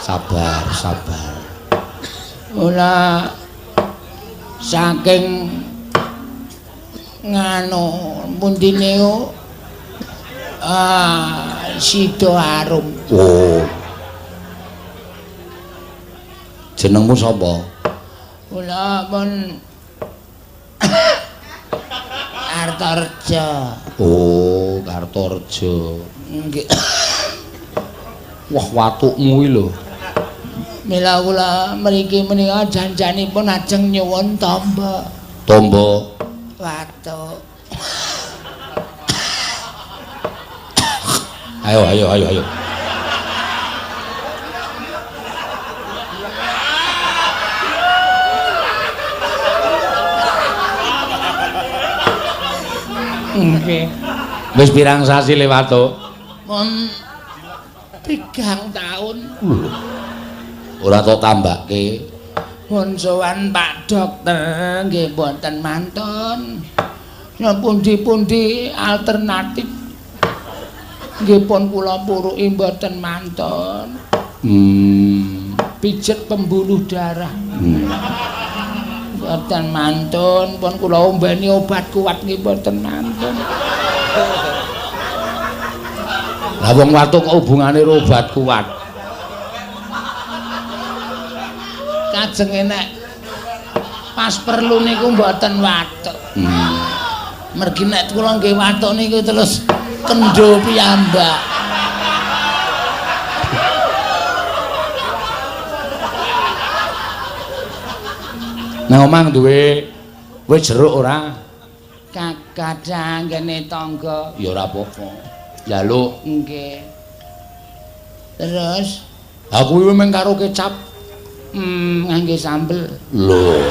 Sabar, sabar. Ora saking nganu pundine Sida Arum. Oh. Jenengmu sapa? Kula pun Kartorejo. Oh, Kartorejo. Nggih. Wah, watukmu iki lho. Mila kula mriki menika janjanipun ajeng nyuwun tamba. Tamba Watuk. Ayo. Nggih. Wis pirang sasi lewat to? Mun 3 taun. Ora to tambake. Mun sowan Pak Dokter nggih mboten mantun. Ya pundi-pundi alternatif nggih pun kula puruki mboten mantun. Pijet pembuluh darah. Mboten mantun, pun kula ombeni obat kuat nggih mboten mantun. Lah wong watuk kok hubungane karo obat kuat. Kajenge nek pas perlu niku mboten watuk. Mergi nek kula nggih watuk niku terus kendho piyambak. Nang omah duwe wis jeruk ora? Kadang kene tangga. Ya ora apa-apa. Njaluk. Nggih. Terus Aku kuwi mung karo kecap. ngangge sambel. Lho.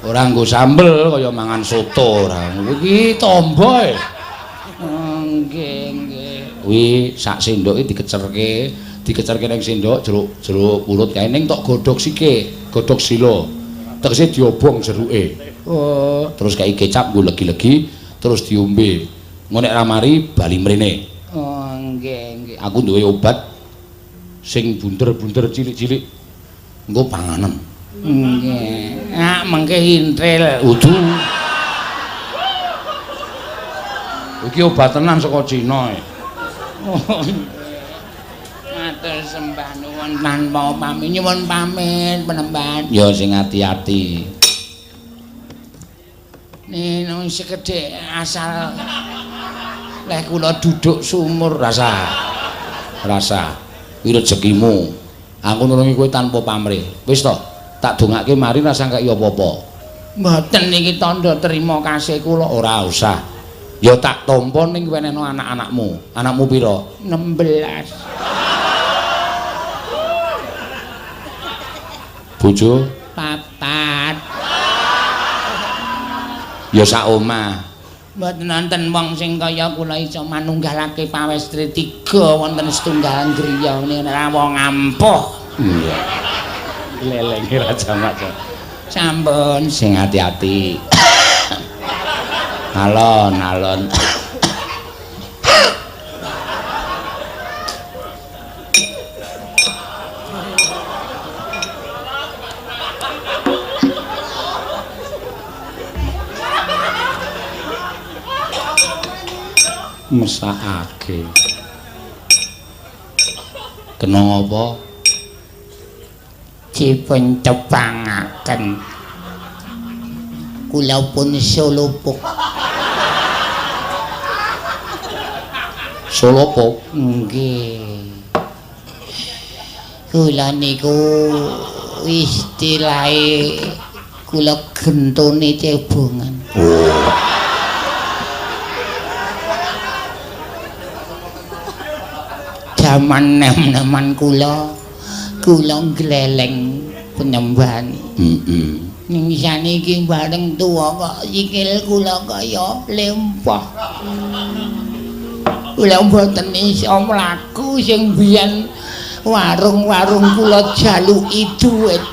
Ora nggo sambel kaya mangan soto ora. Iki tombo e. Nggih. Kuwi sak sendoke dikecerke ning sendok jeruk pulut kae ning tok godhog sike, godhog sila. Tegese diobong jeruke. Oh, Terus kae kecap nggo legi-legi terus diombe. Engko nek ra mari bali mrene. oh nggih. Aku duwe obat sing bunder-bunder cilik-cilik. Engko panganen. Nggih. Mengke intril. Udu. Iki obat tenan saka Cina e. Matur sembah nuwun tanpa pamit nyuwun pamit penemban. Ya sing ati-ati. Nang sekedhik asal leh kula duduk sumur Rasa. Kuwi rezekimu. Aku nulungi kowe tanpa pamrih. Wis to, tak dongake mari rasa kaya apa-apa. mboten niki tandha terima kasih kula. Ora usah. Ya tak tampa ning wenehno anak-anakmu. Anakmu pira? 16. Bojo? 4. Ya sak omah. Mboten wonten wong sing kaya kula iso manunggalake pawestri 3 wonten setunggal griya ora wong ampuh. Iya. Lelenge ra jamak. Sampun Sing ati-ati. Alon. Mesakake. Kena apa? dipun cepangaken. Kula pun solopok. Solopok? Nggih. Kula niku istilahe kula gentone cebongan. Oh. Jaman nem-neman kula gleleng penyembahan. Ning saniki bareng tuwa kok sikil kula kaya lempah. Kula mboten iso mlaku sing biyen warung-warung kula jaluki dhuwit.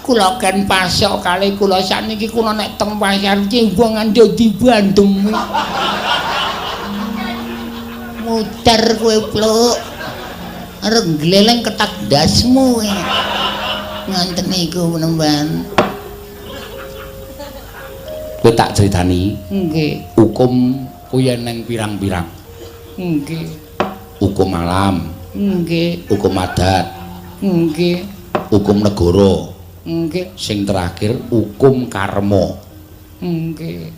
Kula kan pasok kalih kula saniki kula nek teng pasar cimbongan dadi bandem. muter kowe pluk. Arep gleleng ketak dasmu. Nganten iku penemban. Kowe tak critani. Nggih. Hukum kuwi neng pirang-pirang. Nggih. Hukum alam. Nggih. Hukum adat. Nggih. Hukum negara. Nggih. Sing terakhir hukum karma. Nggih.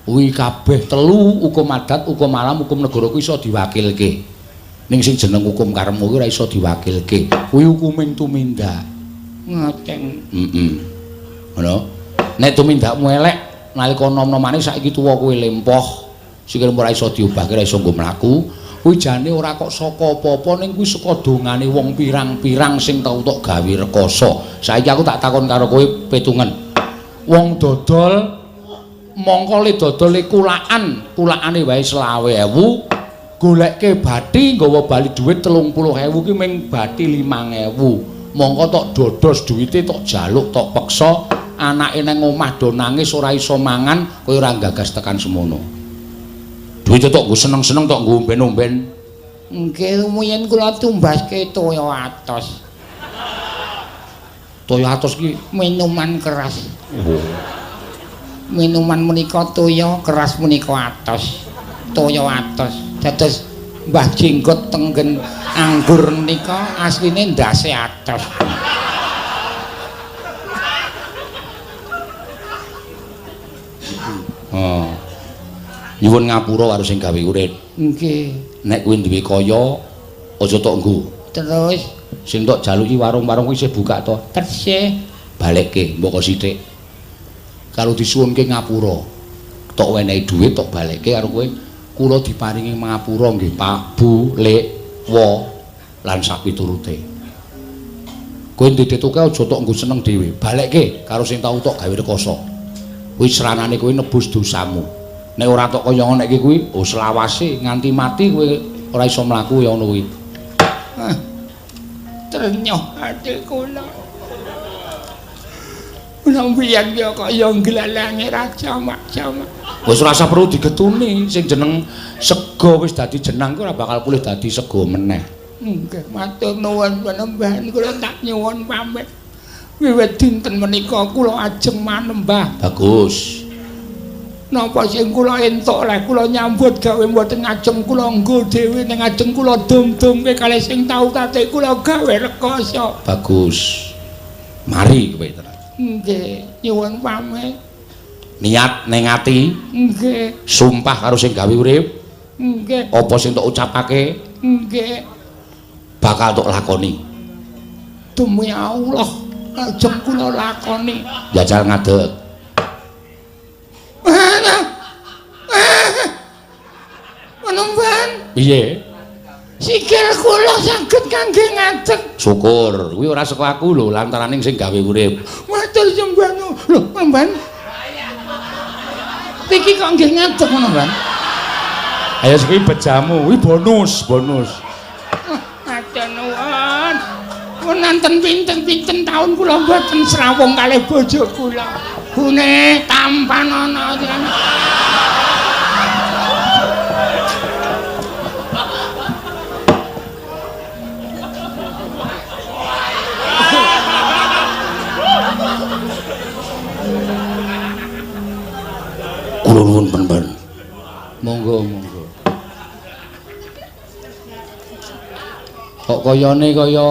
Kuwi kabeh telu hukum adat, hukum alam, hukum negara kuwi iso diwakilke. Ning sing jeneng hukum karma kuwi ora iso diwakilke. Kuwi hukuming tumindak. Ngoten. Ngono. Nek tumindakmu elek nalika nom-nomane saiki tuwa kowe lempoh, sikilmu ora iso diobahke, ora iso nggo mlaku, kuwi jane ora kok saka apa-apa ning kuwi saka dongane wong pirang-pirang sing tau tok gawe rekoso. Saiki aku tak takon karo kowe petungen. Wong dodol mongko le dodole kulakane wae 20.000, golekke bathi nggawa bali dhuwit 30.000 ki ming bathi 5.000. Mongko tok dodos duwite tok jaluk tok peksa, anake nang omah do nangis ora iso mangan, kowe ora gagas tekan semono. Duwite tok nggo seneng-seneng tok nggo omben-omben. Nggih, rumiyin kula tumbaske toya atos. Toya atos ki Minuman keras. oh. Minuman menika toya, keras menika atos. Toya atos. Dados Mbah Jenggot tenggen anggur menika asline ndase atos. Oh. Nyuwun ngapura karo sing gawe urip. Nggih. Nek kuwi duwe kaya aja tok nggo. Terus Sing tok jaluki warung-warung kuwi isih buka to. persih Balekke mboko sithik. Kalau disuwunke ngapura. Tok wenehi dhuwit tok balekke karo kowe. Kula diparingi ngapura nggih Pak, Bu, Lek, Wo lan sapiturute. Kowe ndidituke aja tok nggo seneng dhewe. Balekke karo sing tau tok gawe rekoso. Kuwi seranane kowe nebus dosamu. Nek ora tok kaya ngono iki kuwi, oh selawase nganti mati kowe ora iso mlaku ya ngono kuwi. Ternyoh ati kula. Nambiyan yo kaya nglalange raja mak-jamak. Wis ora usah perlu digetuni, sing jeneng sego wis dadi jenang ora bakal pulih dadi sego meneh. Nggih, matur nuwun panembahan kula tak nyuwun pamit. Wiwit dinten menika kula ajeng manembah. Bagus. Napa sing kula entuk leh kula nyambut gawe mboten ajeng kula nggo dhewe ning ajeng kula dum-dumke kalih sing tau tate kula gawe rekoso. Bagus. Mari kowe tenan. Nggih, nyuwun pamit. Niat ning ati, Nggih, sumpah karo sing gawe urip, nggih, apa sing tok ucapake nggih. bakal tok lakoni. Demi Allah, ajeng kula lakoni. Jajal ngadeg. Panembahan, Piye? sikil kula saged kangge ngadeg. Syukur, kuwi ora saka aku lho, lantaraning sing gawe urip. Matur sembah nuwun. Lho, Panembahan. Iki kok nggih ngadeg Panembahan? Ayo kuwi bejamu, kuwi bonus. Matur nuwun. Wonten pinten-pinten taun kula mboten srawung kalih bojo kula. Gune tampan ana jan. Kula nuwun Panembahan. Monggo. Kok kayane kaya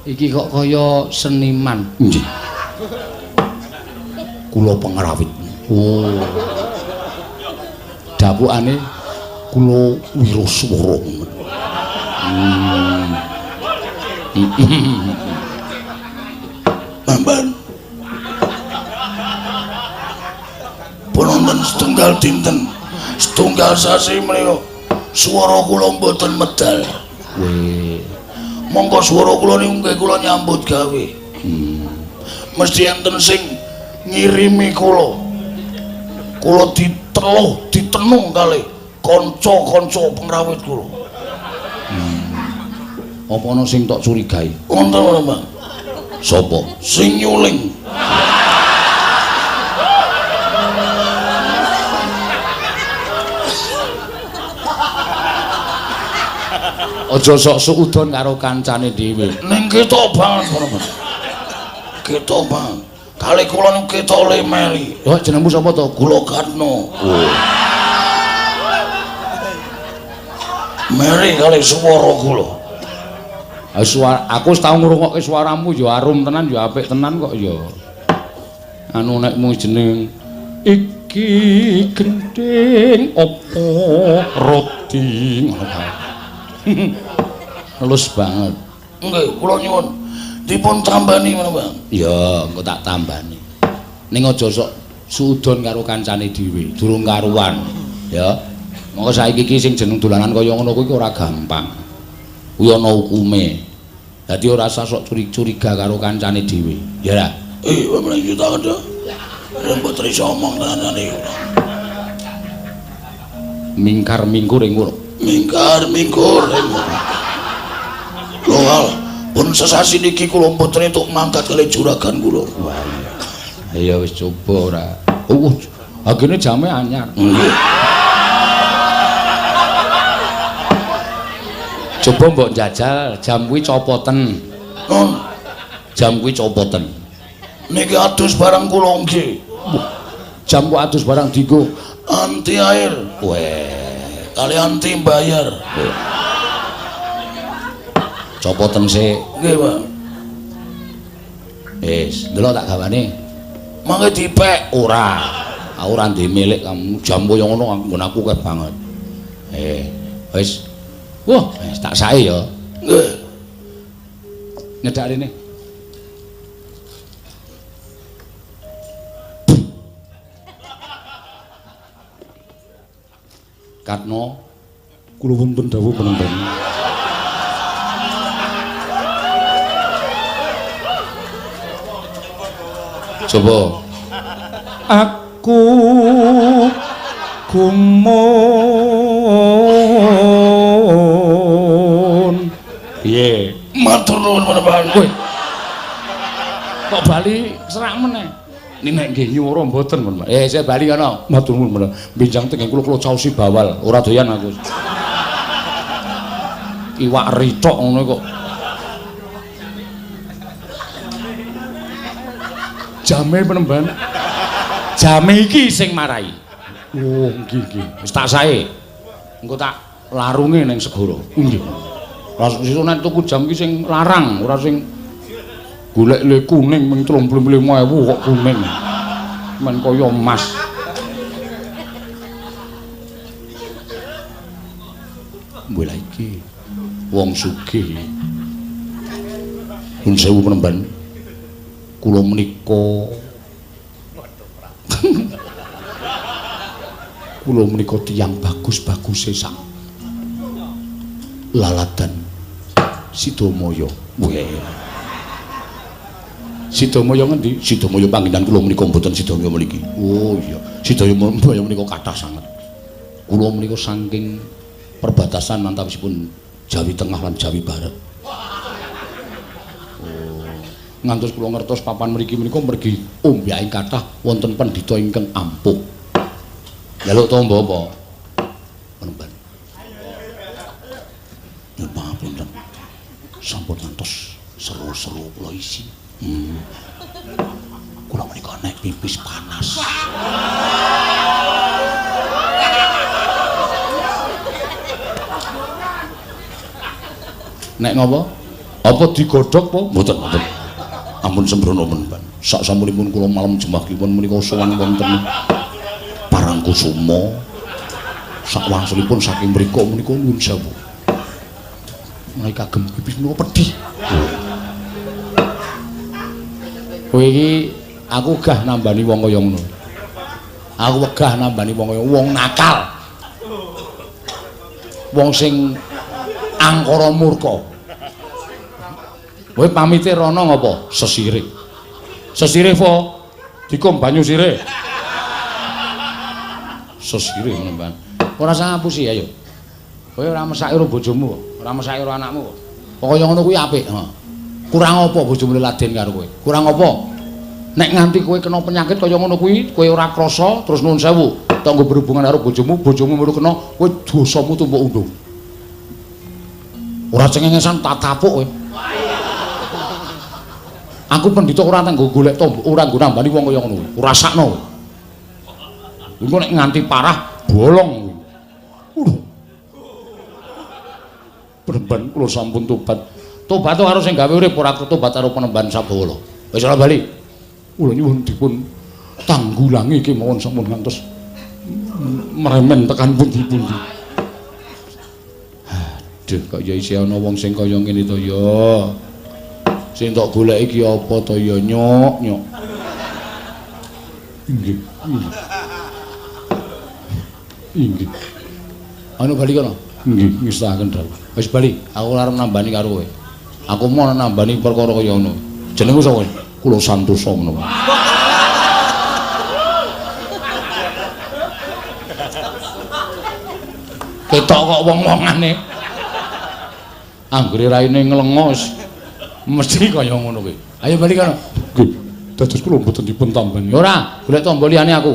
iki kok kaya seniman. Nggih. Kula pengrawit. Oh. Dapukane kula wiraswara. Panembahan. Penonton setunggal dinten, setunggal sasi menika swara kula mboten medal. Weh. Monggo swara kula niku nggih kula nyambut gawe. Mesti enten sing ngirimi kula. Kula ditenung kalih kanca-kanca pengrawit kula. Apa ana sing tok curigai? Wonten, Pak. Sapa? Sing nyuling. Aja sok suudon karo kancane dhewe. Ning ketok banget Prabu. Ketok banget. Kali kula niku ketok lemeri. Oh, jenengmu sapa to? Kula Gatno. Meri kali swara kula. Aku wis tau ngrungokke swaramu ya arum tenan ya apik tenan kok ya. Anu nek mung jeneng iki gending apa roti ngono kae. Halus banget. Nggih, kula nyuwun dipun tambani ngono, Bang. Ya, engko tak tambani. Ning aja sok suudon karo kancane dhewe, durung karuan. Ya. Monggo saiki iki sing jeneng dolanan kaya ngono kuwi ora gampang. Kuwi ana hukume. Dadi ora usah sok curiga karo kancane dhewe. Ya ra? Bapak kita ada. Mbok terus omong tenan-tenan. Mingkar-mingkur ing ngono. Mingkar-mingkur. Loal, pun sesasi niki kula mboten entuk mangkat kali juragan kula. Wah. Ya wis coba ora. Agene jame anyar. Nggih. Coba mbok njajal jam kuwi copoten. Non, Jam kuwi copoten. niki adus barang kula nggih. Jam kok adus barang dienggo Anti air. weh Kali anti bayar. copoten sik. Nggih, Pak. Wis, delok tak gawane. Mangke dipek. Ora. Aku ora ndek milik kamu. Jam kaya ngono nggon aku kek banget. Wis. Wah, wis tak sae ya. Nggih. Nyedak rene. Katno, kula wonten dawuh penonton. Coba. Aku gumun. Piye? Matur nuwun Pak. Kowe. Kok bali serak meneh? Nek nggih nyuwara mboten, Pak. Saya bali kana. Matur nuwun menawa. Benjang teng kula caosi bawal, ora doyan aku. Iwak ritok ngono kok. Jame penemban. Jame iki sing marai. Oh, nggih. Wis tak sae. Engko tak larunge ning segara. Nggih. Rasuk nek tuku jam iki sing larang, ora sing golek le kuning ming 35.000 kok kuning. Men kaya emas. Mbok iki wong sugih. Nun sewu penemban. Kula menika kula menika tiyang bagus-baguse sak laladan Sidomaya. Weh. Sidomaya ngendi? Sidomaya panggenan kula menika mboten Sidomaya mriki. Oh iya, Sidomaya menika kathah sanget. Kula menika saking perbatasan antawisipun Jawi Tengah lan Jawi Barat. Ngantos kula ngertos papan mriki menika mergi ombyaking kathah wonten pendhita ingkang ampuh. Njaluk tombo apa? Penemban. Nyuwun pangapunten. Sampun ngantos seru-seru kula isi. Kula menika nek pipis panas. Nek ngopo? Apa digodhog apa? Mboten. Ampun sembrono menawa. Sak sampunipun kula malam jembah kliwon menika sowan wonten Parangkusuma. Sak wangsulipun saking mriku menika nuwun sewu. Mulai kagem pipis menika pedhi. Kowe iki aku gah nambani wong kaya ngono. Aku wegah nambani wong kaya wong nakal. Wong sing angkara murka. Kowe pamite rono ngopo? Sesirih. Sesirih po dikum banyu sirih. Sesirih menemban. Ora ngapusi ayo. Kowe ora mesake karo bojomu, ora mesake karo anakmu. Pokoke ngono kuwi apik, Kurang apa bojomu laden karo kowe? Kurang apa? Nek nganti kowe kena penyakit kaya ngono kuwi, kowe ora krasa terus nuwun sewu, tanggo berhubungan karo bojomu, bojomu melu kena, kowe dosamu tumpuk undung. Ora cengengesan tak tapuk kowe. Aku pendhita ora tanggo golek tombok, ora nggo nambani wong kaya ngono. Ora sakno. Engko nek nganti parah bolong. Penemban kula sampun tobat. Tobat karo sing gawe urip ora tobat karo penemban Sabdawala. Wis ora bali. Kula nyuwun dipun tanggulangi kemawon sampun ngantos meremen tekan pundi-pundi. Aduh, kok ya isih ana wong sing kaya ngene to ya. Sing tok golek iki apa to ya, Nyok? Inggih. Inggih. Anu bali kono? Nggih, ngestahaken dawuh. Wis bali, aku arep nambani karo kowe. Aku mau nambani perkara kaya ngono. Jenengku sapa? Kula Santosa ngono. Ketok kok wong-wongane. Anggere raine nglengos. Mesti kaya ngono kuwi. Ayo bali kono. Nggih. Dados kula mboten dipun tambani. Ora, golek tamba liyane aku.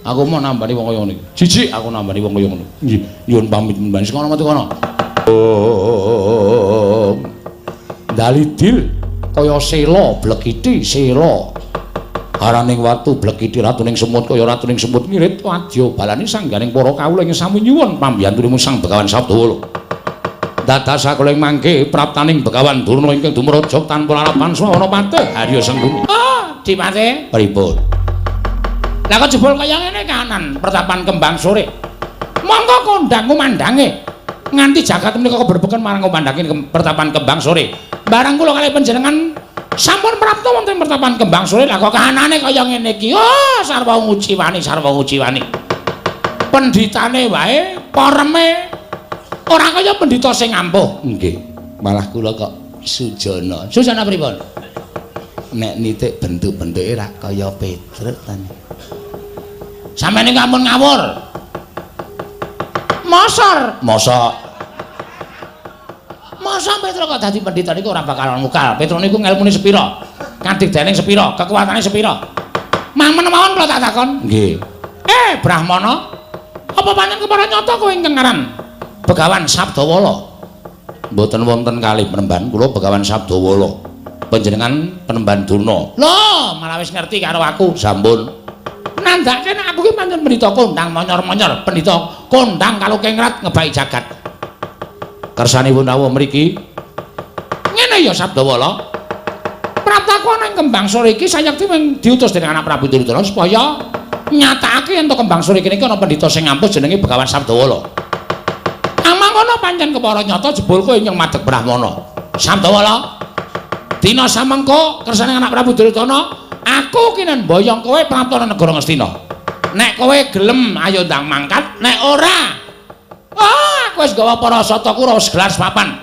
Aku mau nambani wong kaya ngono iki. Jijik aku nambani wong kaya ngono. Nggih, nyuwun pamit mbani sing ana metu kono. Dalidil kaya sela blekiti sela. Haraning watu blekiti ratuning semut kaya ratuning semut ngirit wadya balane sangganing para kawula ing sami nyuwun pambiyantunipun Sang Begawan Sabdawala. Dados sakuling mangke praptaning Begawan Durna ingkang dumrajak tanpa lalapan swana patih Harya Sengguni. Oh, Dipate. Pripun? Lah kok jebul kaya ngene kanan pertapan kembang sore. Monggo kondang kumandange nganti jagat menika keberbeken marang kumandange pertapan kembang sore. Barang kula kalih panjenengan sampun prapta wonten pertapan kembang sore lah kok kahanane kaya ngene iki. Oh, sarwa nguciwani, sarwa nguciwani. Pendhitane wae pareme ora kaya pendhita sing ampuh. Nggih. Malah kula kok sujana. Sujana pripun? Nek nitik bentuk-bentuke ra kaya Petruk ta. Sampeyan iki ampun ngawur. Mosor. Mosok. Mosok Petruk kok dadi pendhita niku ora bakal mukal. Petruk niku ngelmune sepira? Kanthi dening sepira? Kekuatane sepira? Mamon mawon kula tak takon. Nggih. Brahmana. Apa pancen kepara nyata kowe ingkang aran Begawan Sabdawala? Mboten wonten kalih penemban kula Begawan Sabdawala. Panjenengan penemban Durna. Lho, malah wis ngerti karo aku. Sampun. Nandhake nek aku ki pancen pendhita kondang monyor-monyor, pendhita kondang kalau kengrat ngebaki jagat. Kersanipun rawuh mriki. Ngene ya Sabdawala. Praptaku ana ing kembang sore iki sayekti diutus dening anak Prabu Duryudana supaya nyatakake yen to kembang sore iki ana pendhita sing ampuh jenenge Begawan Sabdawala. Amangkono pancen kepara nyata jebul kowe nyeng madheg Brahmana. Sabdawala. Dina samengko kersane anak Prabu Duryudana aku kinen boyong kowe praptana negara Ngastina. Nek kowe gelem ayo ndang mangkat, nek ora aku wis gawa para sataku ora segelas papan.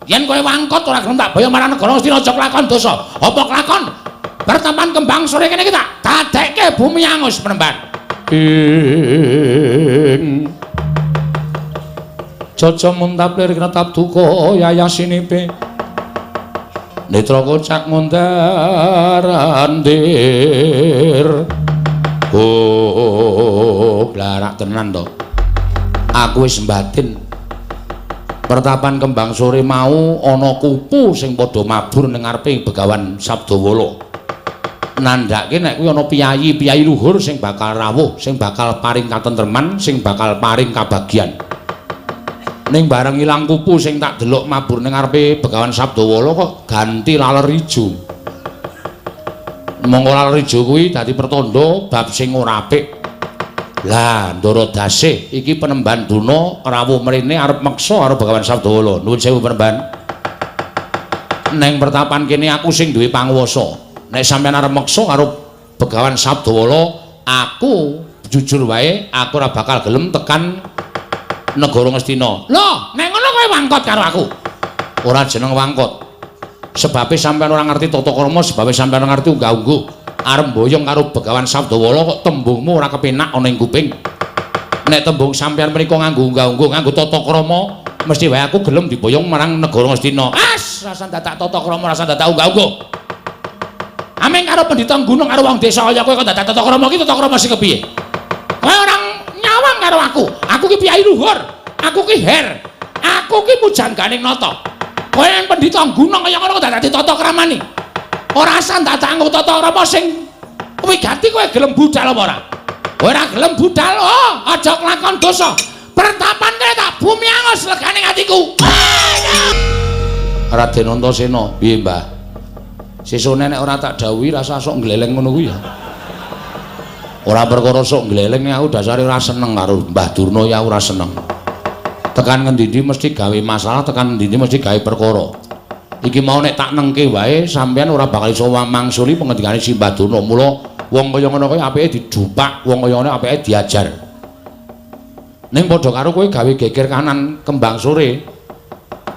Yen kowe wangkot ora gelem tak boyong marang negara Ngastina aja kelakon dosa. Apa kelakon? Pertapan kembang sore kene iki tak dadekke bumi angus penemban. Caca muntaplir kretap duka yayasinipe. Netra kocak ngondarandir. Oh, blarak tenan to. Aku wis batin. Pertapan kembang sore mau ana kupu sing padha mabur ning ngarepe Begawan Sabdawala. Nandhake nek kuwi ana piyayi-piyayi luhur sing bakal rawuh, sing bakal paring katentreman, sing bakal paring kabagyan. Ning bareng ilang kupu sing tak delok mabur ning ngarepe Begawan Sabdawala kok ganti laler ijo. Monggo laler ijo kuwi dadi pertanda bab sing ora apik. Lah, Ndara Dasih iki penemban Durna rawuh mrene arep meksa karo Begawan Sabdawala. Nuwun sewu penemban. Neng pertapan kene aku sing duwe panguwasa. Nek sampeyan arep meksa karo Begawan Sabdawala, aku jujur wae aku ora bakal gelem tekan negara Ngastina. Lho, nek ngono kowe wangkot karo aku. Ora jeneng wangkot. Sebabe sampeyan ora ngerti tata krama, sebabe sampeyan ora ngerti unggah-ungguh. Arep mboyong karo Begawan Sabdawala kok tembungmu ora kepenak ana ing kuping. Nek tembung sampeyan menika nganggo unggah-ungguh, nganggo tata krama, mesti wae aku gelem diboyong marang negara Ngastina. As, rasa dadak tata krama, rasa dadak unggah-ungguh. Ameng karo pendhita gunung karo wong desa kaya kowe kok dadak tata krama iki tata krama sing kepiye? Kowe ora nyawang karo aku. Aku ki piyayi luhur. Aku ki her. Aku ki mujangganing nata. Kowe yang pendhita gunung kaya ngono kok dadi tata kramane. Ora san tak tanggo tata krama sing wigati kowe gelem budal apa ora? Ora gelem budal, aja kelakon dosa. Pertapan kowe tak bumi angus legane atiku. Raden Antasena, piye Mbah? Sesone nek ora tak dawuhi rasa sok gleleng ngono kuwi ya. Ora perkara sok gleleng aku dasare ora seneng karo Mbah Durna ya ora seneng. Tekan ngendi-endi mesti gawe masalah, tekan ngendi-endi mesti gawe perkara. Iki mau nek tak nengke wae sampean ora bakal iso mangsuli pengendikane si Mbah Durna. Mula wong kaya ngono kuwi apike dijupak, wong kaya ngono apike diajar. Ning padha karo kowe gawe geger kanan kembang sore.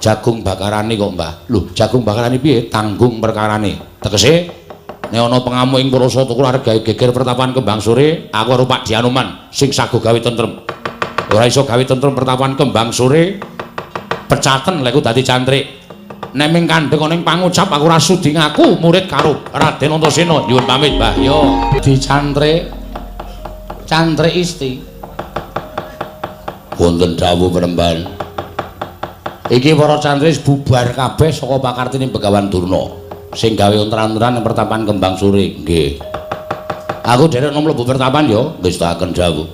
Jagung bakarane kok, Mbah. Lho, jagung bakarane piye? Tanggung perkarane. Tegese nek ana pengamu ing Prasa tuku arep gawe geger pertapan kembang sore, aku karo Pak Dianoman sing sago gawe tentrem. Ora iso gawe tentrem pertapan kembang sore. Pecaten lek ku dadi cantrik. Nek ming kandheng ana ing pangucap aku ora sudi ngaku murid karo Raden Antasena. Nyuwun pamit, Mbah. Yo, dicantrik. Cantrik isti. Wonten dawuh Peremban. Iki para cantrik bubar kabeh saka pakartine Begawan Durna sing gawe ontran-ontran ing pertapan kembang sore. Nggih. Aku derek mlebu pertapan yo ngestakaken dawuh.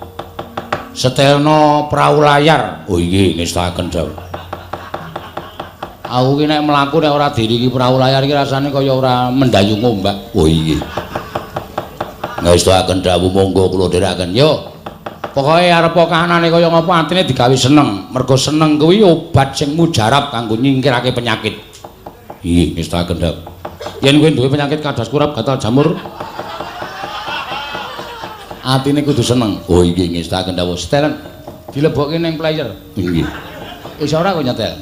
Setelna prau layar. Oh nggih ngestakaken dawuh. Aku ki nek mlaku nek ora diriki prau layar iki rasane kaya ora mendayu ngombak. Oh iya. Ngestakaken dawuh monggo kula dherekaken. Yo. Pokoke arep kahanane kaya ngapa atine digawe seneng. Mergo seneng kuwi obat sing mujarab kanggo nyingkirake penyakit. Iya, ngestakaken dawuh. Yen kowe duwe penyakit kadas kurap gatal jamur atine kudu seneng. Oh iya ngestakaken dawuh. Setelan dilebokke ning player. Nggih. Iso ora kok nyetel.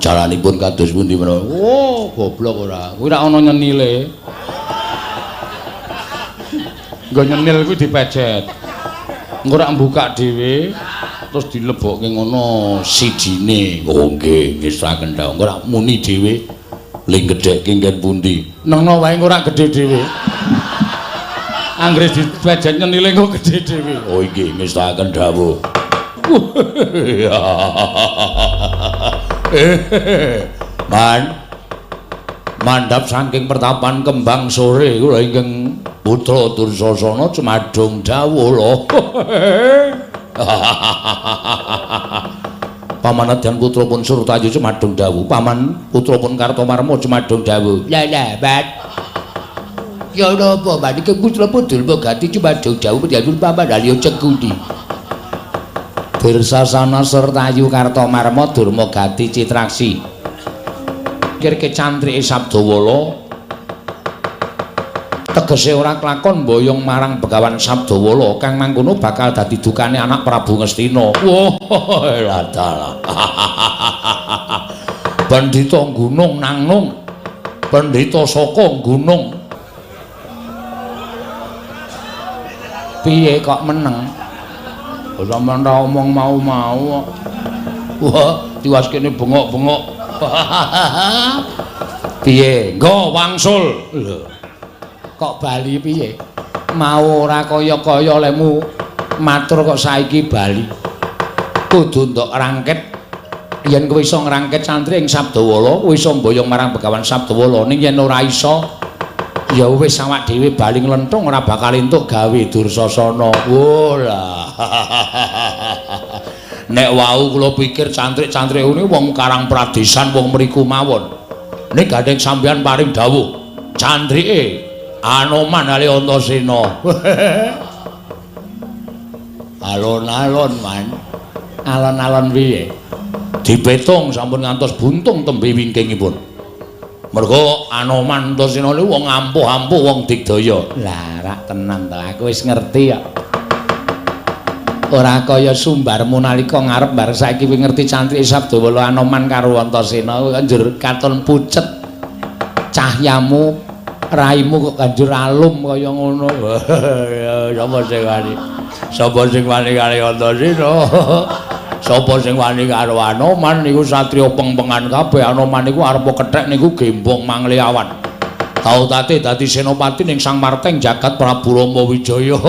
Jalanipun kados pundi menawa? Oh, goblok ora. Kuwi ora ana nyenile. Nggo nyenil kuwi dipecet. Engko ora mbuka dhewe terus dilebokke ngono sijine. Oh nggih, ngesraken ta. Engko ora muni dhewe ling gedhekke nggen pundi. Nengno wae engko ora gedhe dhewe. Anggere dipecet nyenile engko gedhe dhewe. Oh nggih, ngesraken dawuh. Mandhap saking pertapan kembang sore kula ingkang putra Dursasana cumadung dawuh lho. Pamanadyan putrapun Surtayu cumadung dawuh, paman putrapun Kartomarma cumadung dawuh. Lah Bat. Ya napa Bat iki putrapun Durmagati cumadung dawuh panjenengan paman Halya Cengkudi. Dursasana Surtayu Kartomarma Durmagati Citraksi. Kirke cantrike Sabdawala tegese ora kelakon mboyong marang Begawan Sabdawala kang mangkono bakal dadi dukane anak Prabu Ngastina. Wah, ladala. Pandhita gunung nangnung. Pandhita saka gunung. Piye kok meneng? Sampeyan ora omong mau-mau. Wah, tiwas kene bengok-bengok. Piye? Nggo wangsul. Lho. Kok bali piye? Mau ora kaya-kaya lemu matur kok saiki bali. Kudu ndok rangket. Yen kowe iso ngrangket santri ing Sabdawala, kowe iso mboyong marang Begawan Sabdawala. Ning yen ora iso, ya wis awak dhewe bali nglenthung ora bakal entuk gawe Dursasana. Wolah. Nek wau kula pikir cantrik-cantrik ngene wong Karang Pradesan wong mriku mawon. Nek gandeng sampeyan paring dawuh, cantrike Anoman Halya Antasena. Alon-alon man. Alon-alon piye? Dipetung sampun ngantos buntung tembe wingkingipun. Mergo Anoman Antasena niku wong ampuh-ampuh wong digdaya. Lah rak tenan to aku wis ngerti ya. Ora kaya sumbarmu nalika ngarep bar saiki kowe ngerti cantrik Sabdawala Anoman karo Antasena kanjur katon pucet cahyamu raimu kok kanjur alum kaya ngono. Sapa sing wani karo Antasena? Sapa sing wani karo Anoman niku satriya peng-pengan kabeh. Anoman niku arep kethek niku gembong mangliawan. Tau tate dadi senopati ning Sang Marteng jagat Prabu Rama Wijaya.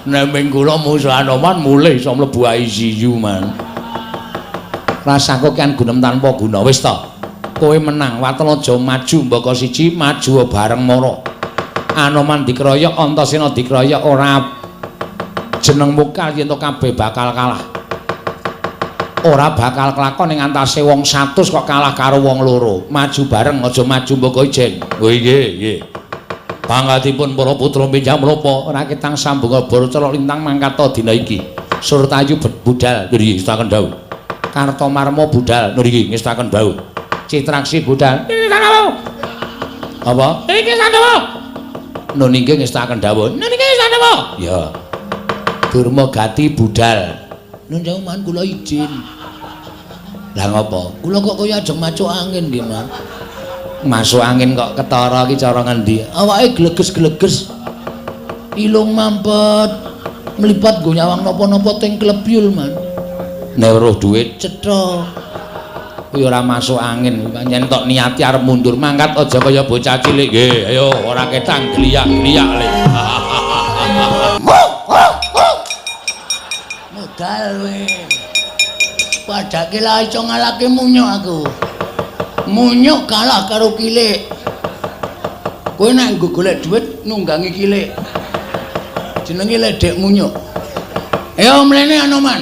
Nek ming kula musuh Anoman mulih iso mlebu ICU man. Rasaku kan gunem tanpa guna. Wis to. Kowe menang. Watanaja maju mbaka siji, maju bareng mara. Anoman dikeroyok, Antasena dikeroyok ora jeneng mukal yen to kabeh bakal kalah. Ora bakal kelakon ning antase wong 100 kok kalah karo wong loro. Maju bareng aja maju mbaka ijen. Oh nggih. Panggatipun para putra pinjam menapa ora ketang sambung Baracala lintang mangkata dina iki. Surtayu budal nggih ngestaken dawuh. Kartomarma budal nggih ngestaken dawuh. Citraksi budal. Apa? Iki sandawa. Nun inggih ngestaken dawuh. Nun inggih sandawa. Ya. Durma Gati budal. Nun jauh man kula izin. Lah ngopo? Kula kok kaya ajeng macuk angin nggih, Mas. Masuk angin kok ketara iki cara ngendi? Awake gleges-gleges. Ilung mampet. Mlipat nggo nyawang napa-napa teng klebyul, Man. Nek weruh dhuwit cetha. Kuwi ora masuk angin, pancen tok niati arep mundur mangkat aja kaya bocah cilik. Nggih, ayo ora ketang gliyak-gliyak le. Modal we. Padake la iso ngalahke munyuk aku. Munyuk kalah karo kilik. Kowe nek nggo golek dhuwit nunggangi kilik. Jenenge ledek munyuk. Ayo mlene Anoman.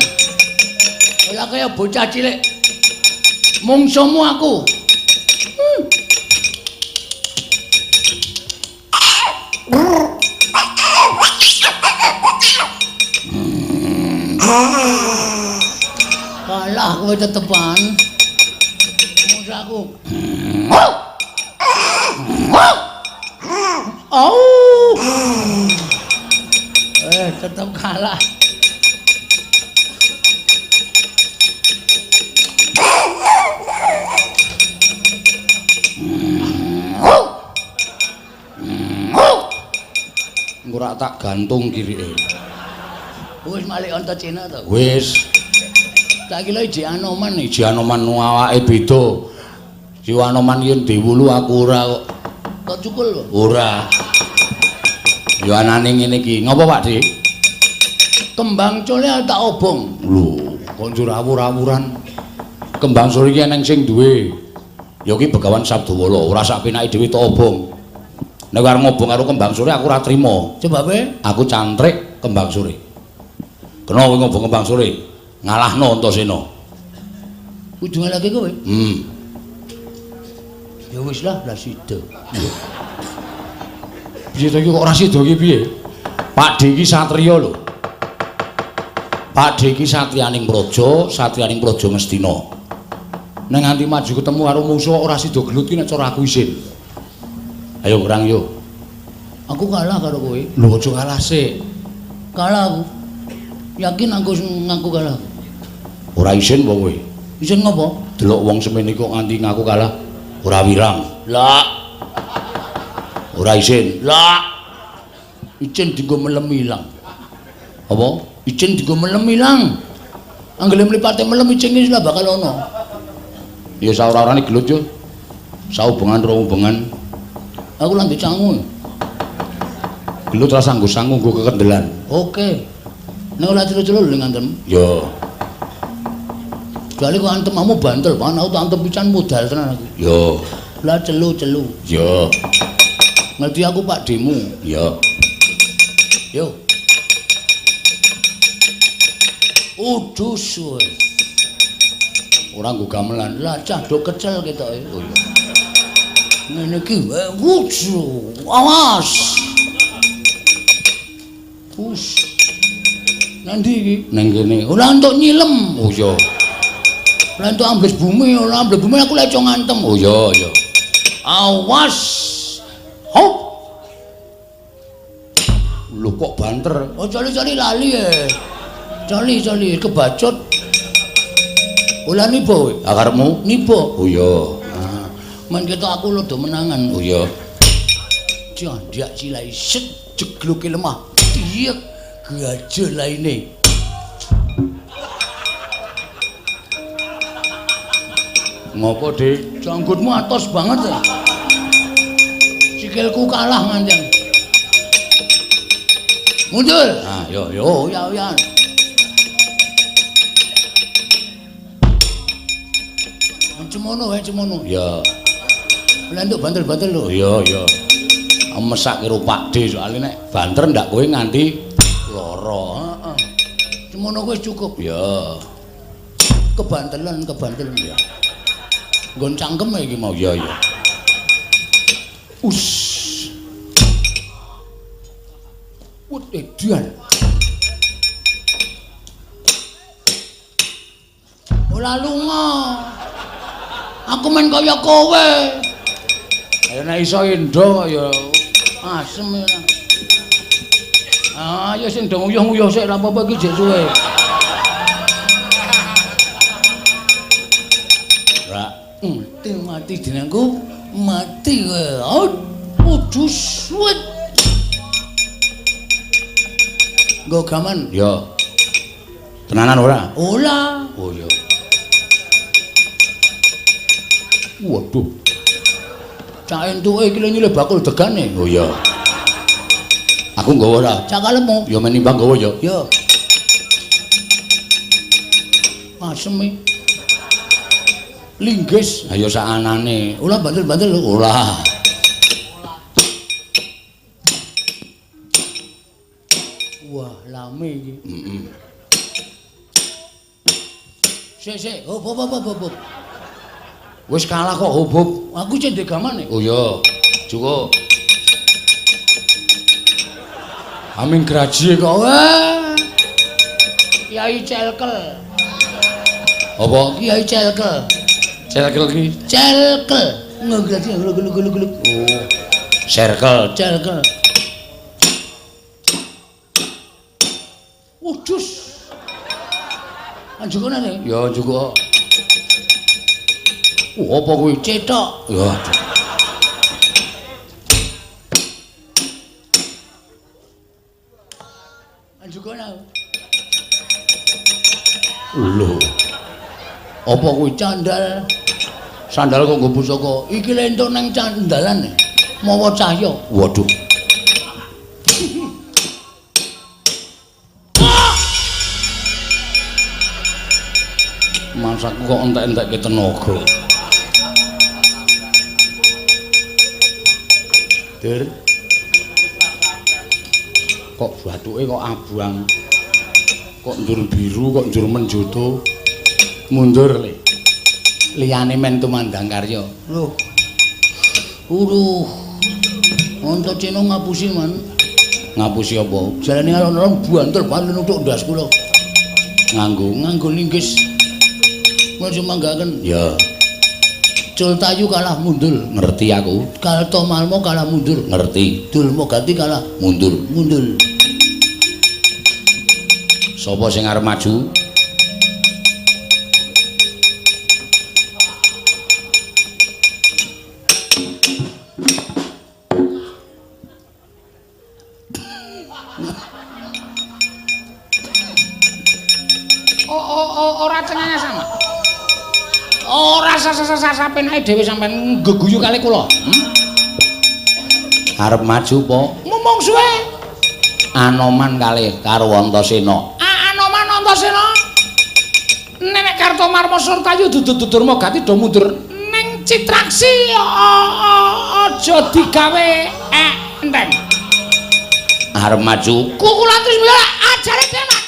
Ora kaya bocah cilik. Mungsumu aku. Kalah kowe tetepan. Musuhku. Tetep kalah. Ora tak gantung kirike. Wis malik Antasena to? Wis. Tak kira Ji Anoman iki. Ji Anoman awake beda. Ji Anoman yen diwulu aku ora kok. Kok cukul kok? Ora. Ya anane ngene iki. Ngopo Pak Dik? Kembang cole tak obong. Lho, kok njur awur-awuran. Kembang sore iki eneng sing duwe. Ya ki Begawan Sabdawala, ora sak penake dhewe tak obong. Nek arep ngobong karo kembang sore aku ora trima. Sebabe aku cantrik kembang sore. Kena kowe ngobong kembang sore, ngalahno Antasena. Kudu ngalahke kowe? Ya wis lah sida. Piye to iki kok ora sida iki piye? Pak D iki satriya lho. Pak D iki satriyaning praja, satriyaning praja Ngastina. Nek nganti maju ketemu karo musuh ora sida gelut ki nek cara aku isin. Ayo kurang yo. Aku kalah karo kowe. Lho aja kalah sik. Kalah aku. Yakin ngaku kalah. Ora isin apa kowe? Isin ngopo? Delok wong semene kok nganti ngaku kalah. Ora wirang. Lah. Ora isin. Lah. Icin dienggo melem ilang. Apa? Icin dienggo melem ilang. Anggere mlipate melem icin iki lah bakal ana. Ya saora-orane gelut yo. Saubengan ro ubengan. Aku lan dicangu. Gelut ra sanggo sangu nggo kekendelan. Oke. Nek ora celu-celu lho ngantem. Yo. Soale kok antemamu bantel, Pak. Aku tak antem pisan modal tenan aku. Yo. Lah celu-celu. Yo. Ngerti aku Pak Demu. Yo. Yo. Udus kowe. Ora nggo gamelan. Lah cah do kecel ketoke. Oh iya. Ngene iki wucu. Awas. Us. Nanti iki? Nang kene. Ora entuk nyilem. Oh iya. Ora entuk ambles bumi, ora ambles bumi aku lek iso ngantem. Oh iya, iya. Awas. Hop. Lho kok banter? Oh cali-cali lali ya. Cali-cali kebacut. Ola nipo kowe? Akarepmu nipo? Oh iya. Men ketok aku lho do menangan. Oh iya. Jandak cilai set jegluke lemah. Tiek gajah laine. Ngopo, Dik? Janggutmu atos banget ya. Sikilku kalah nganjang. Mundur. Ah, yo ya. Cemono wae cemono. Ya. Lah nduk banter-banter lho. Iya. Mesak karo Pak D soalé nek banter ndak kowe nganti lara. Heeh. Cemono wis cukup. Ya. Kebantelan ya. Nggon cangkem iki mau. Ya. Us. Wut edian. Ora lunga. Aku men kaya kowe. Ya nek iso endo ya Asem ya. Ya sing do nguyuh-nguyuh sik ora apa-apa iki jek suwe. Ra. Mati dinengku mati kowe. Aduh suwet. Nggo gaman. Ya. Tenanan ora? Ora. Oh ya. Waduh. Cak entuke iki lho nyilih bakul degane. Oh ya. Aku nggawa ora? Cak kalemu. Ya menimbang nggawa ya. Ya. Asem. Linggis. Ayo sakanane. Ora banter-banter lho. Ora. Wah, lame iki. Heeh. Sik. Hop. Wis kalah kok hubub. Aku cek degamane. Oh ya. Cukup. Aming graji kok. Wah. Kiai Celkel. Apa? Kiai Celkel. Celkel ki? Celkel. Ngegraji gluk. Oh. Circle. Celkel. Udus. Anjukane. Ya cukup. Apa kuwi cetok? Ya. Anjukane. Lho. Apa kuwi candal? Sandal kok nggo pusaka. Iki lentuk nang candalan. Mawa cahya. Waduh. Masaku kok entek-entekke tenaga. Dir. Kok bathuke kok abang. Kok ndur biru, kok ndur menjoto. Mundur le. Liyane men tumandang karya. Lho. Onto Cino ngapusi man. Ngapusi apa? Jalane alon-alon banter-banter untuk ndas kula. Nganggo linggis. Mun semanggaken. Ya, Cultayu kalah mundur. ngerti aku. Kalto Malmo kalah mundur. Ngerti. Dulmo Gati kalah Mundur. mundur. Sapa sing arep maju? Ora cengenge sama. Ora sapenake dhewe sampean geguyu kali kula. Arep maju po? Ngomong suwe. Anoman kalih karo Antasena. Anoman Antasena. Nenek Kartomarma Surtayu dudur-dudurma Gati do mundur ning Citraksi aja digawe enteng. Arep maju. Kukulan terus mila ajare demak.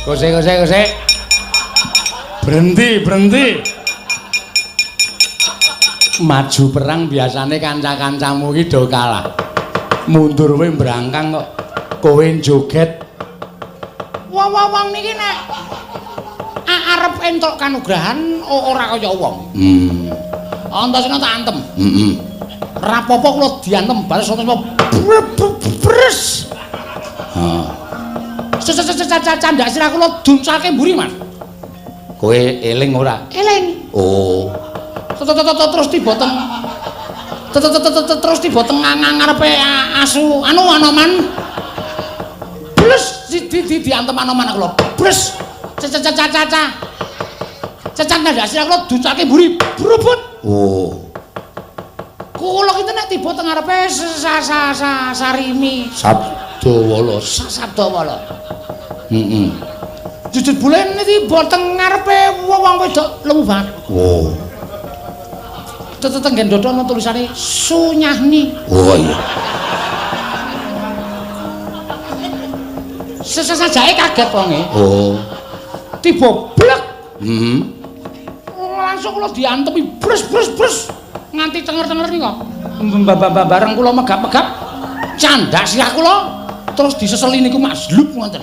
Kose. Berhenti. Maju perang biasane kanca-kancamu iki do kalah. Mundur kowe mbrangkang kok kowe joget. Wong niki nek arep entuk kanugrahan ora kaya wong. Antasena tak antem. Heeh. Rapopo kula diantem bales Antasena bres. Ha. Candak sirah kula duncake mburi, Mas. Kowe eling ora? Eling. Oh. Terus tiba teng terus tiba teng ngarepe asu Anoman. Bres diantem Anoman kula. Bres. Caca. Candak sirah kula duncake mburi. Brubut. Oh. Kula kita nek tiba teng ngarepe Sarimi. Sabdawala. Sabdawala. Heeh. Jujur bulen iki boten ngarepe wong wedok lemu banget. Oh. Tetenggen dodo ana tulisane Sunyahni. Oh iya. Sesajae kaget wonge. Oh. Tiba blek. Langsung kula diantemi bres nganti cenger-cenger nika. Bareng kula megap-megap candak sirah kula terus diseseli niku masluk ngoten.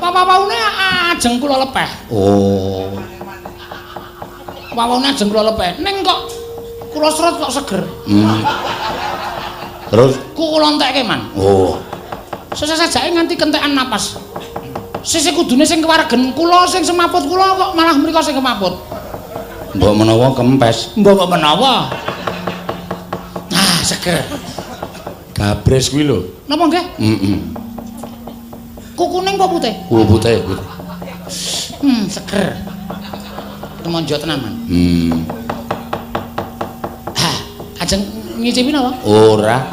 Papaune ajeng kula lepeh. Oh. Papaune ajeng kula lepeh. Ning kok kula sret kok seger. Terus kula entekke man. Oh. Sesajake nganti kentekan napas. Sesuk kudune sing kewaregen kula sing semaput kula kok malah mriko sing kemaput. Mbok menawa kempes. Mbok menawa. Ah, seger. Gabres kuwi lho. Napa nggih? Heeh. Kukuning apa putih? Oh, putih. Seger. Temonjo tenan, Man. Hah, ajeng ngicipi napa? Ora.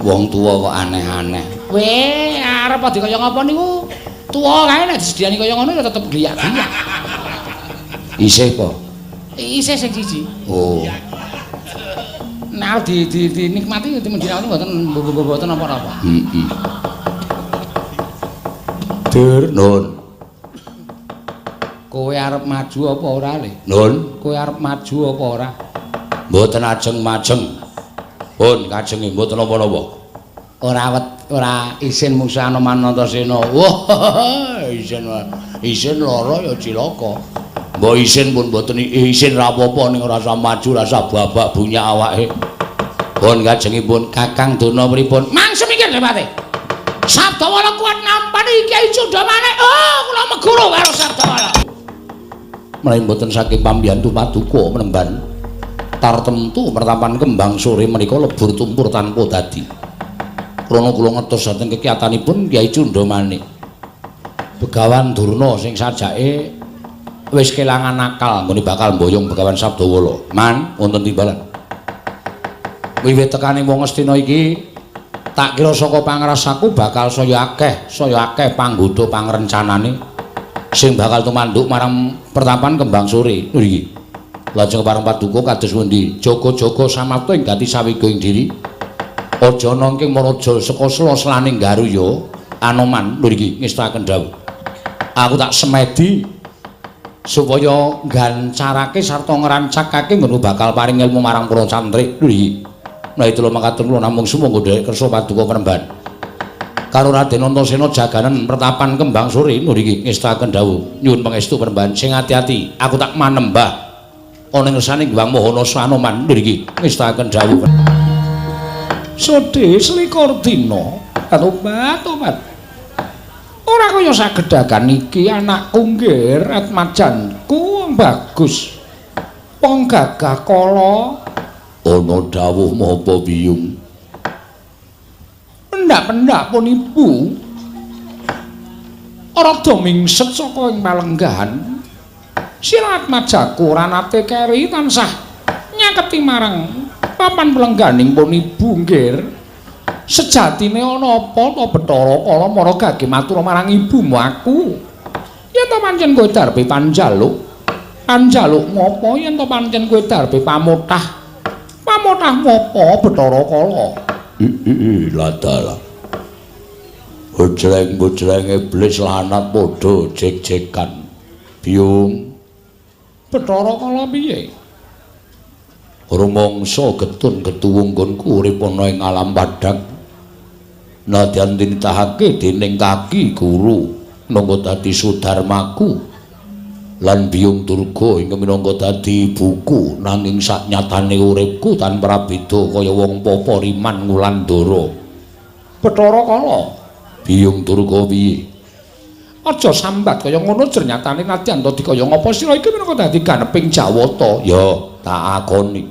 Wong tuwa kok aneh-aneh. Weh, arep dikaya ngapa niku? Tuwa kae nek disediani kaya ngono ya tetep gliyak-gliyak. Isih apa? Isih sing siji. Oh. Nek dinikmati dimendinawati mboten apa-apa. Heeh. Dur, Nun. Kowe arep maju apa ora, Le? Nun, Kowe arep maju apa ora? mboten ajeng-majeng. Pun kajenge mboten napa-napa. Ora isin Musa Anoman Antasena. Wah, isin lara ya cilaka. Mbok isin pun mboten isin ra apa-apa ning ora usah maju, ora usah babak bunyak awake. Pun kajengipun Kakang Duna pripun? Mangsa mikir Depate. Sabdawala kuat nampani Kyai Cundamane. Oh, kula meguru karo Sabdawala. Menawi mboten saking pambiyantu paduka menemban tartemtu mertapan kembang sore menika lebur tumpur tanpa dadi. Krana kula ngertos dhateng kekiyatanipun Kyai Cundamane. Begawan Durna sing sajake wis kelangan akal nggone bakal mboyong Begawan Sabdawala. Man, wonten timbalan. Wiwit tekane wong Astina iki tak kira saka pangrasaku bakal saya akeh panggoda pangrencanane sing bakal tumanduk marang pertapan kembang sore niki. Lajeng parang paduka kados pundi? Jaga-jaga samapta ing gati sawiga ing diri. Aja nangking maraja saka sela-selaning Garuya Anoman niki ngestaken dawuh. Aku tak semedi supaya gancarake sarta ngrancakake ngono bakal paring ilmu marang para cantrik niki. Nah itu lho mangkaten kula namung sumangga dhek kersa paduka Penemban. Karo Raden Antasena jaganan pertapan kembang sore niki ngestaken dawuh. Nyuwun pangestu Penemban sing ati-ati aku tak manembah ana ngersane Hyang Mahanasa Anoman niki ngestaken dawuh. Sode selikur dina tobat. Ora kaya sagedagan iki anakku nggih atmajanku wong bagus. Wong gagah kala ana dawuh mapa biyung. Pendak-pendak pun ibu rada mingset saka ing palenggahan. Sirat majaku ora nate keri tansah nyaketi marang papan pelengganing pun ibu nggih. Sejatine ana apa ta Bathara Kala mara gage matur marang ibumu aku. Yen to pancen kowe darbe panjaluk ngopo yen to pancen kowe darbe pamutah apa Bathara Kala? Ladalah. Bojreng-bojreng iblis lanat padha jek-jekan. Biyung. Bathara Kala piye? Rumangsa getun getuwung nggonku urip ana ing alam padhang. Nadyan tinitahake dening kaki guru nangga dadi sudarmaku. Lan Biyung Durga ing minangka dadi ibuku nanging saknyatane uripku tanpa beda kaya wong Papariman Ngulandara. Bathara Kala, Biyung Durga piye? Aja sambat kaya ngono ternyatane nadyan to dikaya ngapa sira iki minangka dadi ganeping Jawata. Ya, tak akoni.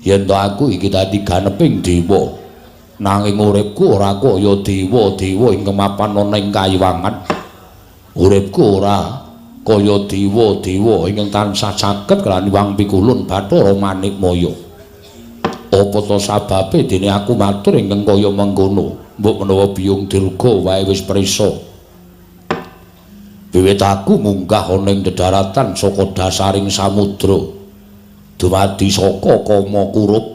Yen to aku iki dadi ganeping dewa. Nanging uripku ora kaya dewa-dewa ing kemapan ana ing kayiwangan. Uripku ora kaya dewa-dewa ingkang tansah saged kelawan Hyang Pikulun Bathara Manikmaya. Apa to sababe dene aku matur ingkang kaya mengkono? Mbok menawa Biyung Dirga wae wis prisa. Wiwit aku munggah ana ing dedaratan saka dasaring samudra. Dumadi saka kama kurup,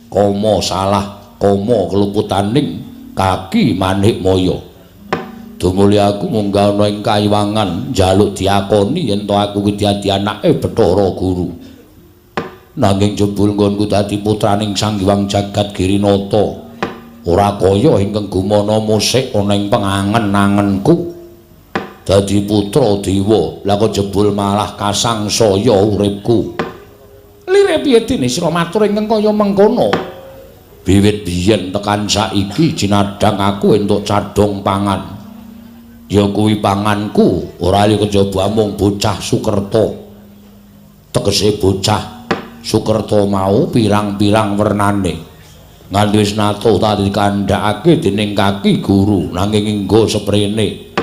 kama salah, kama keluputaning kaki Manik Maya. Dumuli aku munggah ana ing kayiwangan njaluk diakoni yen to aku kuwi dadi anake Bathara Guru. Nanging jebul nggonku dadi putraning Sang Hyang Jagat Girinata ora kaya ingkang gumana musik ana ing pengangen-angenku dadi putra dewa lah kok jebul malah kasangsaya uripku. Lire piye dene sira matur ingkang kaya mengkono? Wiwit biyen tekan saiki jinadhang aku entuk cadhong pangan. Ya kuwi panganku ora liya kejaba mung bocah Sukerta. Tegese bocah Sukerta mau pirang-pirang wernane. Nganti wis nato tadi kandhakake dening kaki guru nanging enggo seprene.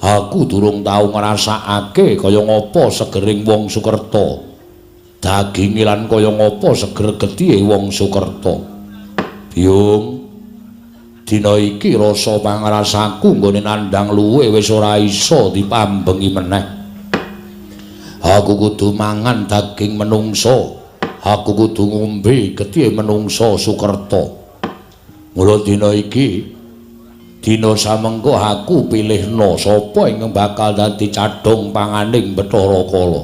Aku durung tau ngrasakake kaya ngapa segering wong Sukerta. Daginge lan kaya ngapa seger gethihe wong Sukerta. Biyung, dina iki rasa pangrasaku nggone nandhang luwe wis ora iso dipambengi meneh. Aku kudu mangan daging menungsa. Aku kudu ngombe gethihe menungsa Sukerta. Mula dina iki dina samengko aku pilihna sapa ingkang bakal dadi cadhong panganing Bathara Kala.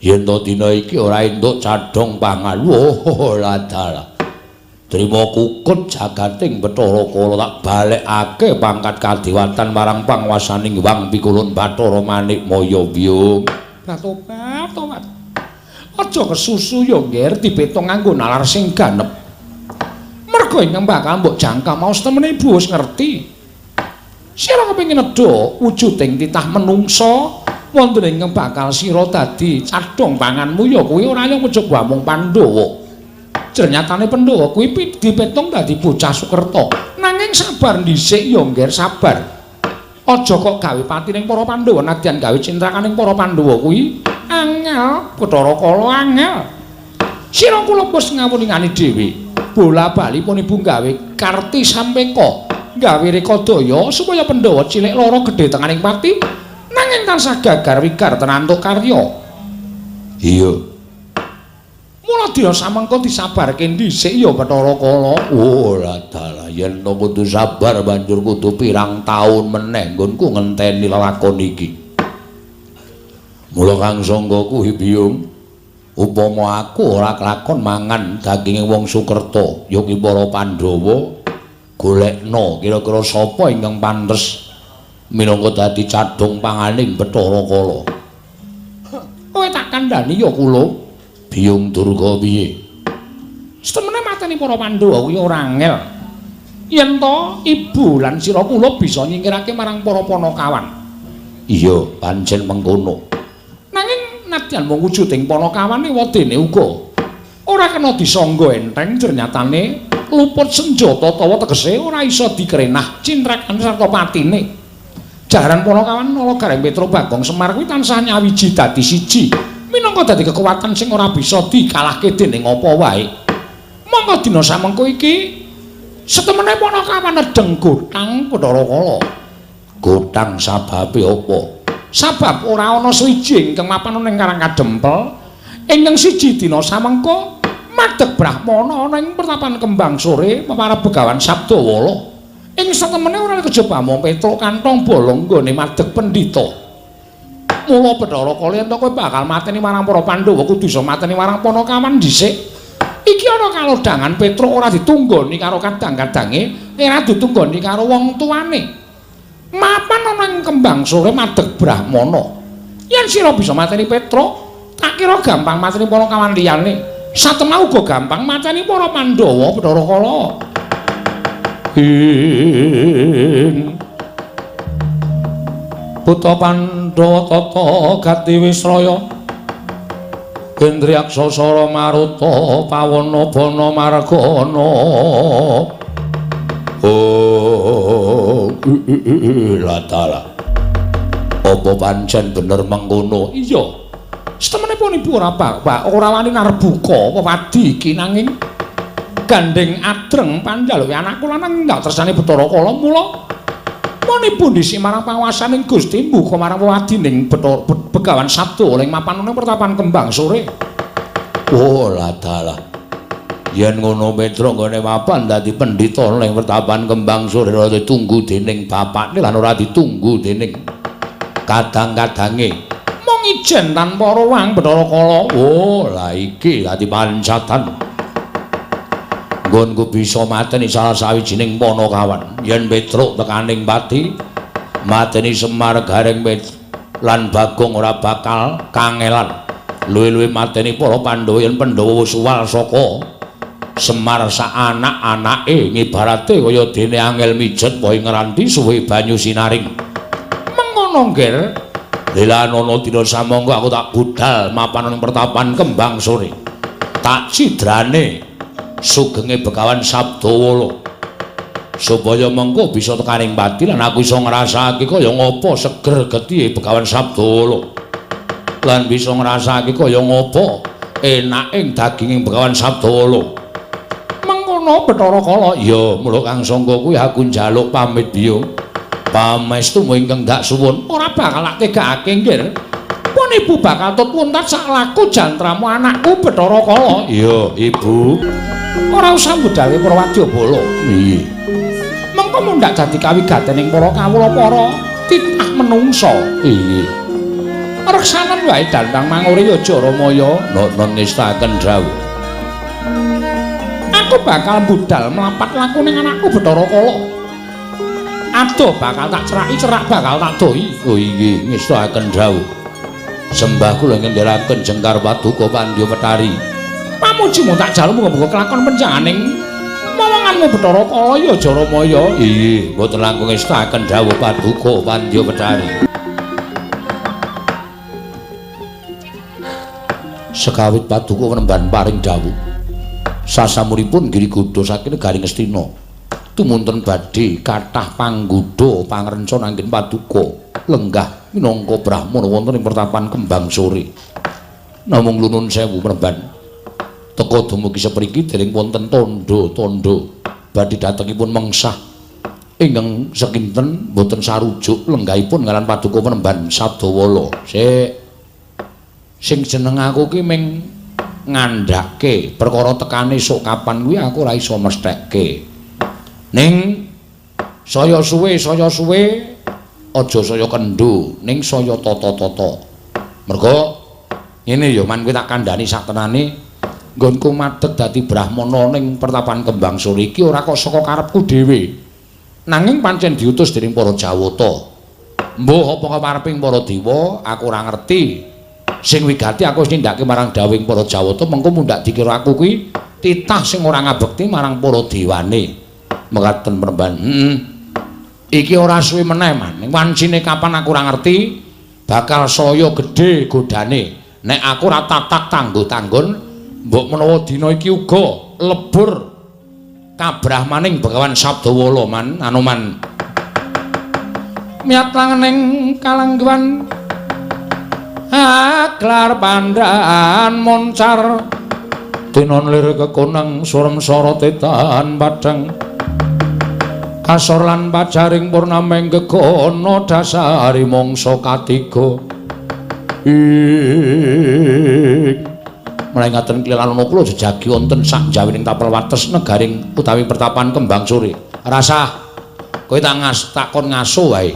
Yen to dina iki ora entuk cadhong pangan, wah dalah. Trima kukut jagating Bathara Kala tak balekake pangkat kadewatan marang panguwasaning Hyang Pikulun Bathara Manik Maya Biyung. Tobat. Aja kesusu ya ngger dipetong nganggo nalar sing ganep. Merga ingkang bakal mbok jangka mau temene Ibu wis ngerti. Sira kepengin nedha wujuding titah menungsa wonten ingkang bakal sira dadi cadhong panganmu ya kuwi ora yo kejaba mung Pandhawa. Ternyatane Pandhawa kuwi dipetong dadi bocah Sukerta. Nanging sabar dhisik ya ngger sabar. Aja kok gawe patining para Pandhawa nadyan gawe cintrakaning para Pandhawa kuwi angel, Bathara Kala angel. Sira kula bos ngawuningani dhewe. Bola-bali pun Ibu gawe karti sampeka, gawe rekadaya supaya Pandhawa cilik loro gedhe tenganing pati nanging tansah gagar wigar tenantuk karya. Iya. Mula dina samengko disabarke dhisik ya Bathara Kala. Ora dalah yen to kudu sabar banjur kudu pirang taun meneh nggonku ngenteni lelakon iki. Mula Kang Sangga kuwi Biyung, upama aku ora kelakon mangan daginge wong Sukerta, ya kuwi para Pandhawa golekna kira-kira sapa ingkang pantes minangka dadi cadhong panganing Bathara Kala. Kowe tak kandhani ya kula, Biyung Durga piye? Setemene mateni para Pandhawa kuwi ora angel. Yen to ibu lan sira kula bisa nyingkirake marang para Panakawan. Iya, pancen mengkono. Nanging nadyan mung wujuding Panakawane wadene uga ora kena disangga enteng ternyatane luput senjata tawa tegese ora iso dikrenah cintrakan sarta patine. Jaran Panakawan nala Gareng Petra Bagong Semar kuwi tansah nyawiji dadi siji minangka dadi kekuatan sing ora bisa dikalahke dening apa wae. Monggo dina samengko iki setemene Panakawan nedeng gotang Bathara Kala. Gotang sababe apa? Sabab ora ana suwiji ingkang mapan ning Karang Kadempel ingkang siji dina samengko madeg Brahmana ana ing pertapan Kembang Sore pemarep Begawan Sabdawala ing satemene ora kejaba mung Petruk kantong bolong nggone madeg pendhita. Mula Bathara Kala yen kowe bakal mateni marang para Pandhawa kudu iso mateni marang Panakawan dhisik. Iki ana kalodhangan Petruk ora ditunggoni karo kadang-kadange, ora ditunggoni karo wong tuane. Mapan ana ing Kembang Sore madeg Brahmana. Yen sira bisa mateni Petruk, tak kira gampang mateni Panakawan liyane. Satemah uga gampang mateni para Pandhawa Bathara Kala. Putra Pandhawa tata gati Wisraya. Gendriyaksa Sara Maruta Pawana Bana Margana. Oh, latala. Apa pancen bener mengkono? Iya. Setemenipun Ibu ora Pak, ora wani arep buka apa wadi iki nanging gandeng adreng panjaluke anakku lanang ndak tresnani Bathara Kala mula monipun dhisik marang panguwasaning Gusti mbuka marang wadining Begawan Sabda ing mapan ning pertapan Kembang Sore. Oh ladalah. Yen ngono Petruk nggone mapan dadi pendhita ning pertapan Kembang Sore ora ditunggu dening bapakne lan ora ditunggu dening kadang-kadange. Mung ijen tanpa ruang Bathara Kala. Oh, lah iki dadi pancatan. Nggonku bisa mateni salah sawijining Panakawan. Yen Petruk tekaning pati, mateni Semar Gareng lan Bagong ora bakal kangelan. Luwih-luwih mateni para Pandhawa yen Pandhawa wis suwal saka Semar sak anak-anake ngibarate kaya dene angel mijet wae ngranti suwe banyu sinaring. Mengono nggir. Lha ana dina samangka aku tak budal mapan ning pertapan Kembang Sore. Tak cidrane sugenge Begawan Sabdawala supaya mengko bisa tekaning pati lan aku iso ngrasakake kaya ngapa seger getihe Begawan Sabdawala lan bisa ngrasakake kaya ngapa enaking daginging Begawan Sabdawala. Mengkono Bathara Kala. Ya mula Kang Sangga kuwi aku njaluk pamit biyo pamestumu ingkang dak suwun ora bakal tak tegakake nggir. Pun ibu bakal tut wuntat sak laku jantramu anakku Bathara Kala. Iya ibu. Ora usah budale Prawadyabala. Iya. Mengko mundhak dadi kawigatening para kawula para titah menungsa. Iya. Reksanen wae dandang mangure aja Ramaya. Non ngestaken dawuh. Aku bakal budal mlapat laku ning anakku Bathara Kala. Adoh bakal tak ceraki, cerak bakal tak dohi. Oh iya ngestaken dawuh. Sembah kula ngendharaken Jengkar Paduka Pandya Petari. Pamujimu tak jaluk muga-muga kelakon penjanganing wewennganmu Bathara Kala ya aja Ramaya. Iya, mboten langkung ngestaken dawuh Paduka Pandya Petari. Sekawit Paduka Penemban paring dawuh. Sasamuripun Girikuda saking Negaring Astina tumunten badhe kathah panggodha pangrenca anggen Paduka lenggah minangka Brahmana wonten ing pertapan Kembang Sore. Namung lunun sewu Penemban. Teka dumugi sapriki dereng wonten tandha-tandha badhe dhatengipun mengsah ingkang sekinten boten sarujuk lenggahipun ngaran Paduka Penemban Sabdawala. Sing jeneng aku ki ming ngandhake perkara tekane esuk kapan kuwi aku ora iso mesthekke. Ning saya suwe aja saya kendho ning saya tata-tata. Merga ngene ya man kuwi tak kandhani sak tenane nggonku madeg dadi Brahmana ning pertapan Kembang Sore iki ora kok saka karepku dhewe. Nanging pancen diutus dening para Jawata. Mbah apa kapareping para dewa aku ora ngerti. Sing wigati aku wis nindakake marang dawuhing para Jawata mengko mundhak dikira aku kuwi titah sing ora ngabekti marang para dewane. Mekaten Penemban. Iki ora suwe meneh man. Wancine kapan aku ora ngerti bakal saya gedhe godane. Nek aku ora tatak tangguh-tanggon mbok menawa dina iki uga lebur kabrahmaning Begawan Sabdawala man Anoman. Miat langening kalangguan aklar pandaan moncar tinon lir kekonang surem sorotetan padang kasor lan pajaring purnameng gegono dasari mongso katiga mlengaten kliran kula jejagi wonten sak jawining tapel wates negaring utawi pertapan Kembang Sore. Rasah kowe tak kon ngaso wae.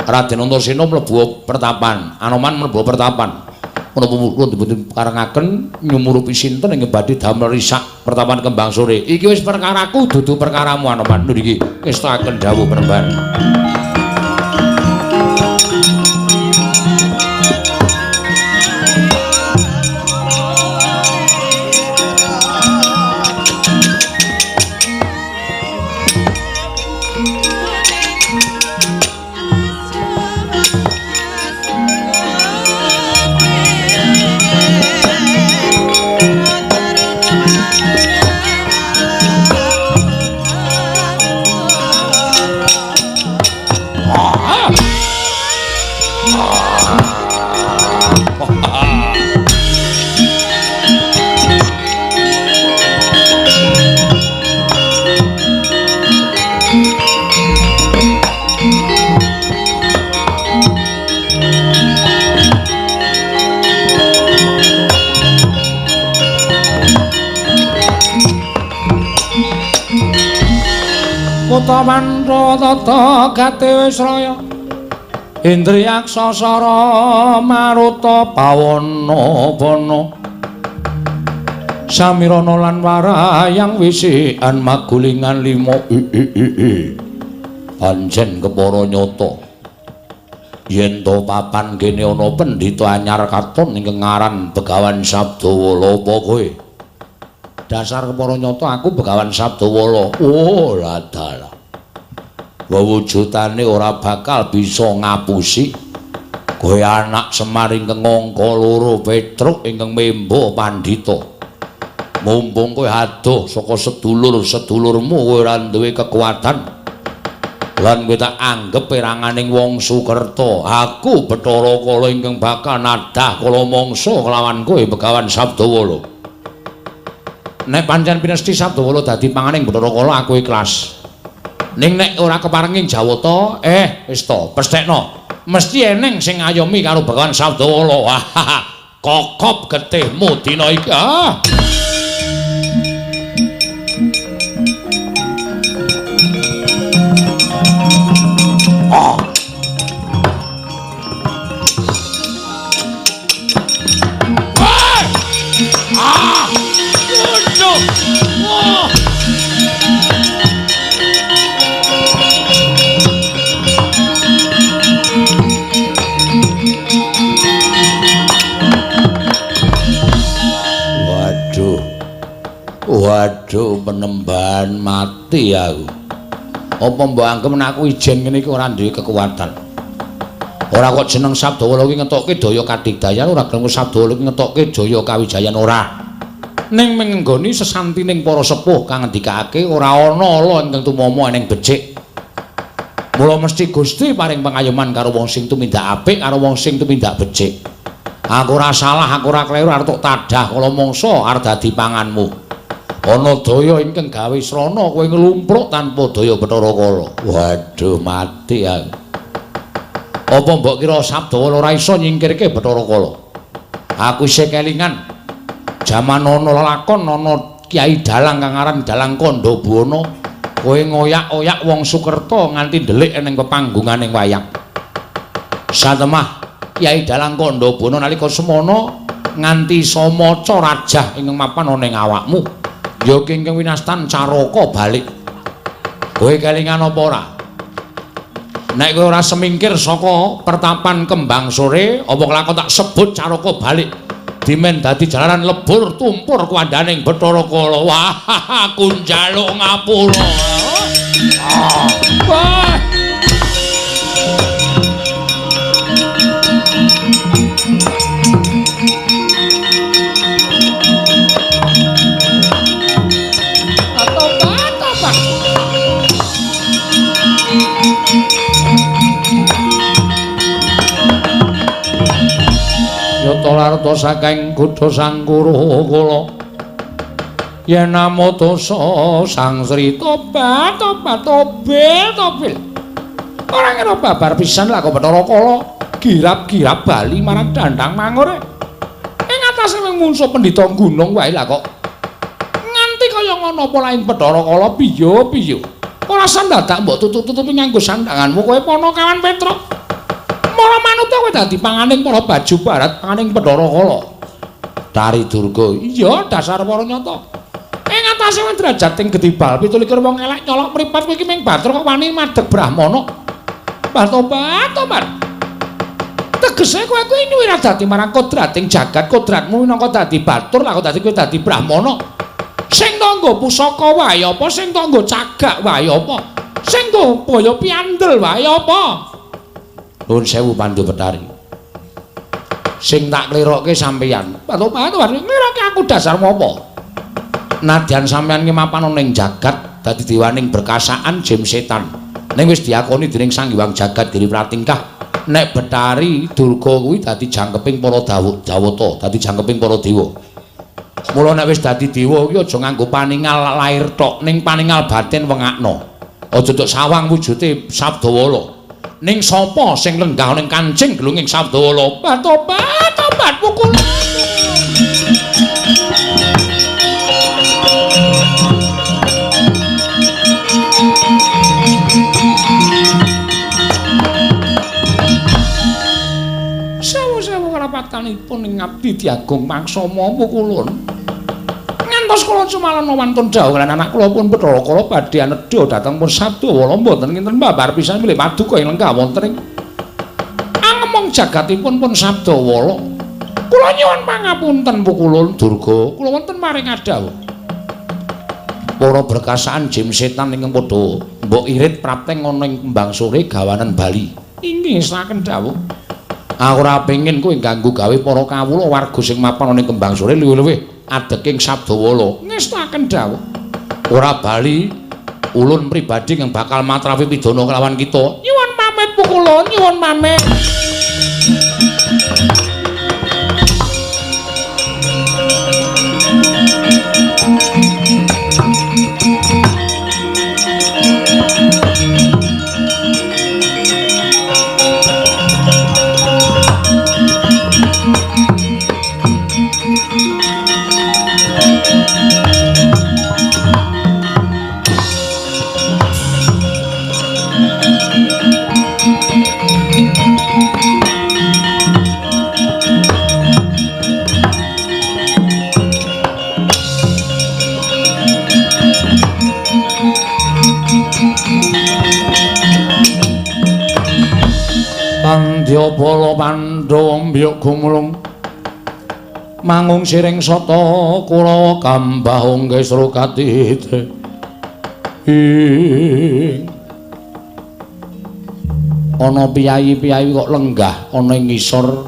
Raden Antasena mlebu pertapan, Anoman mlebu pertapan. Menapa kula dipun karengaken nyumurupi sinten ing badhe damel risak pertapan Kembang Sore. Iki wis perkaraku dudu perkaramu Anoman. Lho iki ngestaken dawuh Penemban. Kota Mandra tata gate wis raya Indriyaksa sara maruta pawana bana Samirana lan warayang wisikan magulingan lima pancen kepara nyata yen to papan kene ana pendhita anyar katon ingkang ngaran Begawan Sabdawala apa kowe dasar kepara nyata aku Begawan Sabdawala oh ladala wewujudane ora bakal bisa ngapusi kowe anak Semar ingkang angka 2 Petruk ingkang memba pandhita mumpung kowe adoh saka sedulur-sedulurmu kowe ora duwe kekuatan lan kowe tak anggep peranganing wong Sukerta aku Bathara Kala ingkang bakal nadah kala mangsa kelawan kowe Begawan Sabdawala nek pancen pinesti Sabdawala dadi panganing Bathara Kala aku ikhlas ning nek ora keparenging Jawata wis to pesthekno mesti eneng sing ngayomi karo Begawan Sabdawala kokop getihmu dina iki Waduh penembahan mati aku. Apa mbok anggap nek aku ijen ngene iki ora duwe kekuatan. Ora kok jeneng Sabdawala kuwi ngetokke daya kadigdayan ora gelem Sabdawala kuwi ngetokke daya kawijayan ora. Ning menggoni sesantining para sepuh kang ngendikake ora ana ala ingkang tumama ning becik. Mula mesti Gusti paring pangayoman karo wong sing tumindak apik karo wong sing tumindak becik. Aku ora salah, aku ora kleru arep tok tadah kala mangsa arep dadi panganmu. Ana daya ingkang gawe srana kowe nglumpruk tanpa daya Bathara Kala. Waduh mati aku. Apa mbok kira Sabdawala ora iso nyingkirke Bathara Kala? Aku isih kelingan jaman ana lakon ana Kyai Dalang kang aran Dalang Kandhabuana. Kowe ngoyak-oyak wong Sukerta nganti ndelik ning pepanggunganing wayang. Satemah Kyai Dalang Kandhabuana nalika semana nganti samaca rajah ingkang mapan ana ing awakmu. Ya kengkeng winastan Caraka balik. Kowe kelingan apa ora? Nek kowe ora semingkir saka pertapan Kembang Sore, apa kelakon tak sebut Caraka balik. Dimen dadi jalaran lebur tumpur kuwandaning Bathara Kala. Wah, aku njaluk ngapura. Wah. Larta saking Kudha Sangkura Kala yen namo dosa sang Sri tobat ora ngira babar pisan lah kok Bathara Kala girap-girap bali marang Dandang Mangure ing atase mungsuh pendhita gunung wae lah kok nganti kaya ngono apa lain Bathara Kala piye ora sandadak mbok tutut-tutupi nganggo sandanganmu kowe Panakawan Petruk. Mara manut kowe dadi panganing para baju barat panganing Bathara Kala. Tari Durga. Iya, dasar para nyata. Ing atase derajat ing Gedibal 17 wong elek nyolok mripat kowe iki ming Bathara kok wani madheg Brahmana. Tobat. Tegese kowe kuwi ora dadi marang kodrating jagat, kodratmu minangka dadi batur, lah kok dadi kowe dadi Brahmana. Sing tanggo pusaka wae apa, sing tanggo cagak wae apa, sing tanggo boyo piandel wae apa. Nuwun sewu Pandhu Betari. Sing tak klirokke sampeyan. Tobat, nglirokke aku dasarmu apa? Nadyan sampeyan ki mapan ning jagat dadi dewaning berkasaan jim setan. Ning wis diakoni dening Sang Hyang Jagat Giri Pratingkah. Nek Betari Durga kuwi dadi jangkeping para Dawata, dadi jangkeping para dewa. Mula nek wis dadi dewa kuwi aja nganggo paningal lair tok, ning paningal batin wengakna. Aja tok sawang wujude Sabdawala. Ning sapa sing lenggah ning kancing glunging Sabdawala? Tobat pukul. kawiwitanipun ing ngabdi Diagung Paksama pukulun. Ngantos kula cumalana wantun dawuh lan anak kula pun Bathara Kala badhe anedha dhateng pun Sabdawala mboten kinten babar pisan milih paduka ing lenggah wonten ing angemong jagatipun pun Sabdawala. Kula nyuwun pangapunten pukulun Durga, kula wonten maring adhawuh. Para berkasaan jim setan ingkang padha mbok irit prapteng ana ing kembang sore gawanen Bali. Inggih saken dawuh. Aku ora pengin kowe ganggu gawe para kawula warga sing mapan ana ing kembang sore luwih-luwih adeking Sabdawala. Ngestaken dawuh. Ora bali ulun pribadi yang bakal matrafi pidana kelawan kita. Nyuwun pamit pukulun, nyuwun pamit. Pandyabala Pandhawa mbiyok gumulung mangung siring sata Kurawa kambah nggesra katite ana piyayi-piyayi kok lenggah ana ing ngisor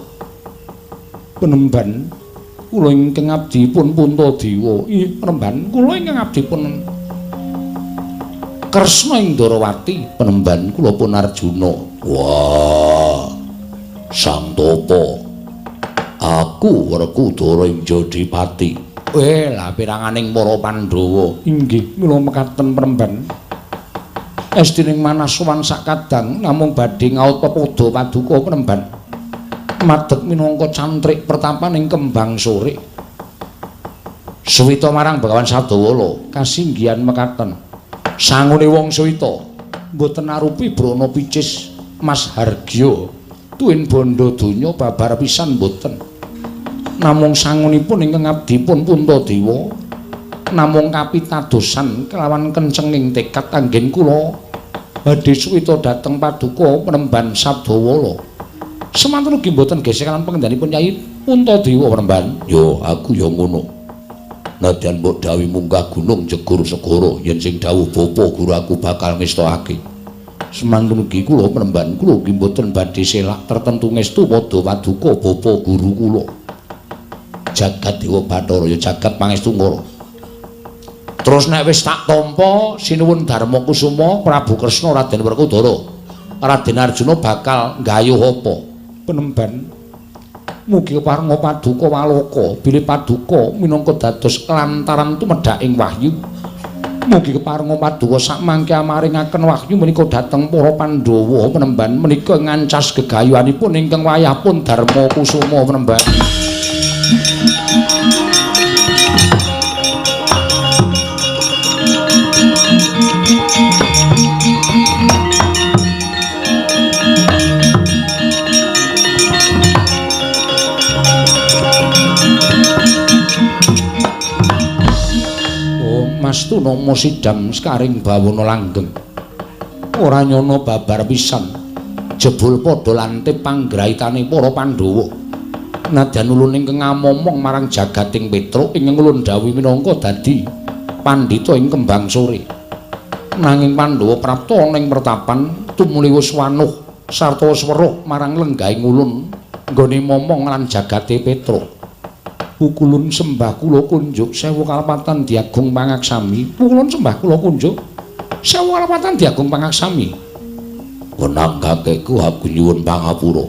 Penemban kula ingkang abdipun Puntadewa. Penemban kula ingkang abdipun Kresna ing Ndarawati. Penemban kula pun Arjuna. Wah, Sang Tapa, aku Werkudara ing Jodipati. Lah piranganing para Pandhawa. Inggih, mila mekaten Penemban. Estining manasuwan sakadang namung badhe ngaut pepodo paduka Penemban. Madeg minangka cantrik pertapan ing kembang sore. Suwita marang Bagawan Sabdawala kasinggihan mekaten. Sangune wong suwita mboten arupi brana picis Mas Hargya tuwin bondo donya babar pisan mboten. Namung sangunipun ingkang abdipun Puntadewa namung kapitadosan kelawan kencenging tekad anggen kula badhe suwita dhateng paduka Penemban Sabdawala. Semanten ugi mboten gesek lan pengendhanipun Nyai Puntadewa Penemban. Yo aku yo ngono. Nadyan mbok dawuh munggah gunung jegur segara yen sing dawuh bapa guru aku bakal ngestokake. Semanten ugi kula Penemban kula ugi mboten badhe selak tertentu ngestu padha paduka bapa guru kula. Jagat Dewa Bathara ya jagat pangestu ngara. Terus nek wis tak tampa sinuwun Darma Kusuma Prabu Kresna Raden Werkudara. Raden Arjuna bakal nggayuh apa? Penemban mugi keparenga paduka waloka bilih paduka minangka dados kelantaran tumedhaking wahyu. Mugi keparenga paduka sakmangke amaringaken wahyu menika dhateng para Pandhawa Penemban menika ngancas gegayuhanipun ingkang wayahipun Darma Kusuma Penemban. Mastu nama sidam sekaring bawana langgeng. Ora nyana babar pisan. Jebul padha lantip panggraitane para Pandhawa. Nadyan ulun ingkang ngamomong marang jagating Petruk ingkang ulun dawuh minangka dadi pandhita ing kembang sore. Nanging Pandhawa prapta ning pertapan tumuli wis wanuh sarta wis weruh marang lenggahing ulun nggone momong lan jagate Petruk. Pukulun sembah kula kunjuk sewu kalapatan Diagung Pangaksami. Pukulun sembah kula kunjuk sewu kalapatan Diagung Pangaksami. Wenang kakekku aku nyuwun pangapura.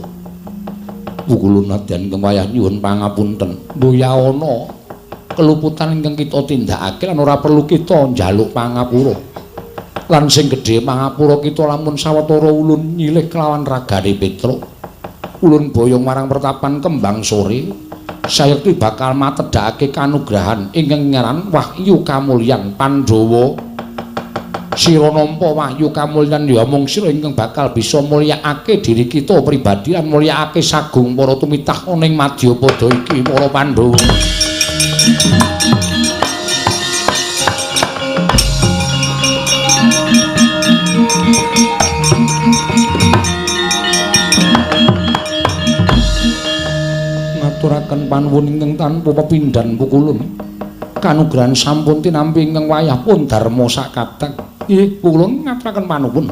Pukulun nadyan ingkang wayah nyuwun pangapunten. Mboya ana keluputan ingkang kita tindakake lan ora perlu kita njaluk pangapura. Lan sing gedhe pangapura kita lamun sawetara ulun nyilih kelawan ragane Petruk. Ulun boyong marang pertapan kembang sore. Sayekti bakal matedhake kanugrahan ingkang ngaran wahyu kamulyan Pandhawa Sira nampa wahyu kamulyan ya mung sira ingkang bakal bisa mulyakake diri kita pribadi lan mulyakake sagung para tumitah ana ing Madyapada iki para Pandhawa. Ngaturaken panuwun ingkang tanpa pepindhan pukulun. Kanugrahan sampun tinampi ingkang wayah pun dharma sakateng. Nggih, pukulun ngaturaken panuwun.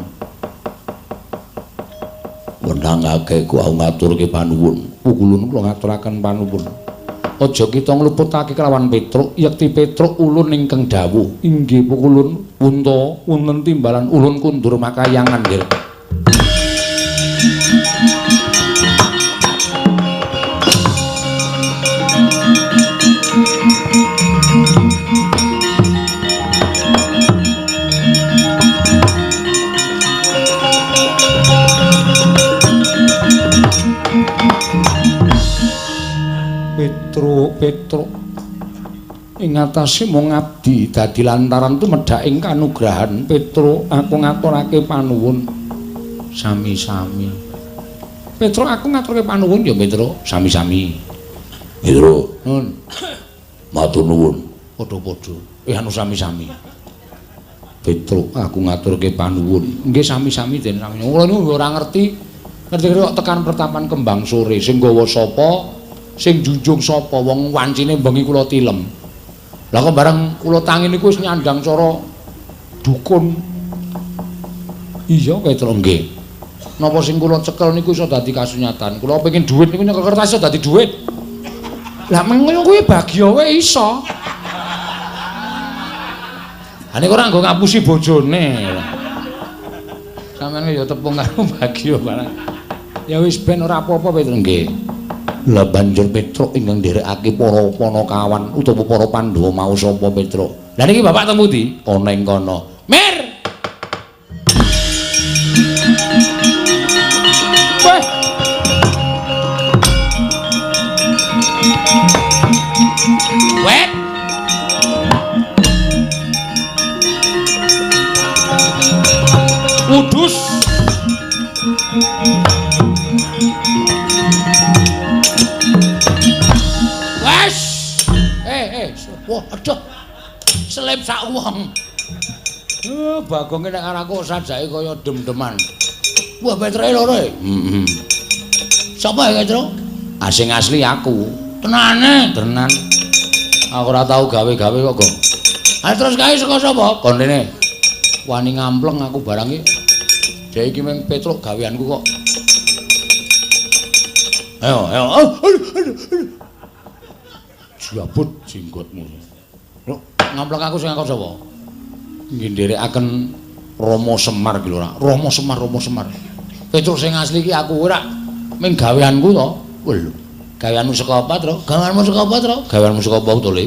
Wenangake ku ngaturke panuwun. Pukulun kula ngaturaken panuwun. Aja kita ngluputake kelawan Petruk, yekti Petruk ulun ingkang dawuh. Inggih pukulun, punta wonten timbalan ulun kundur makayangan nggih. Petruk ing atase mung abdi dadi lantaran tumedhak ing kanugrahan. Petruk, aku ngaturake panuwun sami-sami. Petruk, aku ngaturake panuwun ya Petruk, sami-sami. Petruk, nun matur nuwun. Padha-padha anu sami-sami. Petruk, aku ngaturke panuwun. Nggih sami-sami den sami. Kula niku ora ngerti kok tekan pertapan kembang sore sing gawa sapa? Sing junjung sapa? Wong wancine bengi kula tilem. Lah kok bareng kula tangi niku wis nyandang cara dukun. Iya Petruk nggih. Napa sing kula cekel niku iso dadi kasunyatan. Kula pengin dhuwit niku nyekel kertas iso dadi dhuwit. Lah mengono kuwi bagya wae iso. Ha niku ora nggo ngapusi bojone. Sampeyan ya tepung karo bagya barang. Ya wis ben ora apa-apa Petruk nggih. Lah banjur Petruk ingkang nderekake para Panakawan utawa para Pandhawa mau sapa Petruk? Lah niki bapak teng pundi? Ana ing kono. Mir. Weh. Wet. Udus. Wah, aduh. Selip sak wong. Bagonge nek karo aku sajake kaya dem-deman. Wah, Petruk loro e. Heeh. Sapa ya, Petruk? Sing asli aku. Tenane, tenan. Aku ora tau gawe-gawe kok, Gong. Terus kae saka sapa? Kon rene. Wani ngampleng aku barang iki. Dek iki mung Petruk gaweanku kok. Ayo, ayo. Aduh. Jabut jenggotmu. Lho, ngampleng aku sing ngakon sapa? Nggih nderekaken Rama Semar iki lho, Rama Semar. Petruk sing asli iki aku ora ming gaweanku to. Lho, gaweanmu saka apa, Tru? Gaweanmu saka apa, Tru? Gaweanmu saka apa to, Le?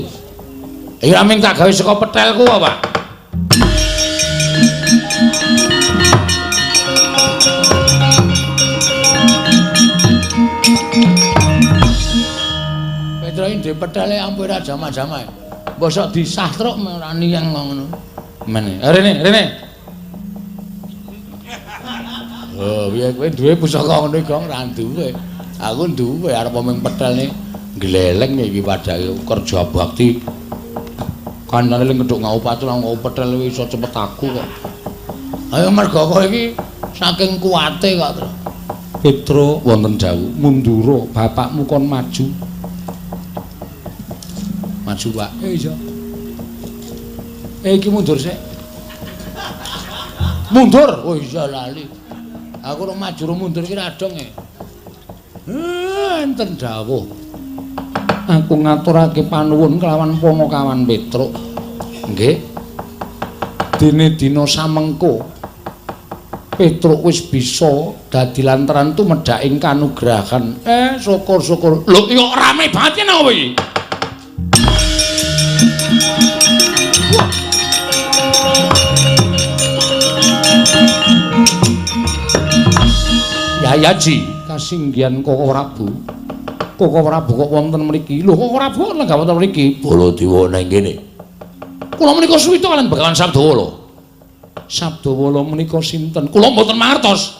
Ora ming tak gawe saka petelku apa? Ndek petele ampun ora jama-jama. Mbosok disastruk ora niyang ngono. Men. Rene. Oh, piye kowe duwe pusaka ngono Gong ra duwe. Aku duwe arep mung petele gleleng iki padake kerja bakti. Kanane ling ngeduk ngaupat lan petel iso cepet aku kok. Ayo mergo kowe iki saking kuwate kok, Tru. Petruk wonten dawuh, mundura bapakmu kon maju. Maju, Pak. Iya. Iki mundur sik. Mundur. Oh iya lali. Aku ora maju ora mundur iki ra dong e. Enten dawuh. Aku ngaturake panuwun kelawan Panakawan Petruk. Nggih. Dene dina samengko Petruk wis bisa dadi lantaran tumedhak ing kanugrahan. Syukur-syukur. Lho, kok rame banget nang kowe iki. Yayaji kasinggihan Koko Prabu. Koko Prabu kok wonten mriki? Lho, Koko Prabu lenggah wonten mriki. Baladewa nang kene. Kula menika suwita kalian Begawan Sabdawa lho. Sabdawala menika sinten? Kula mboten mangertos.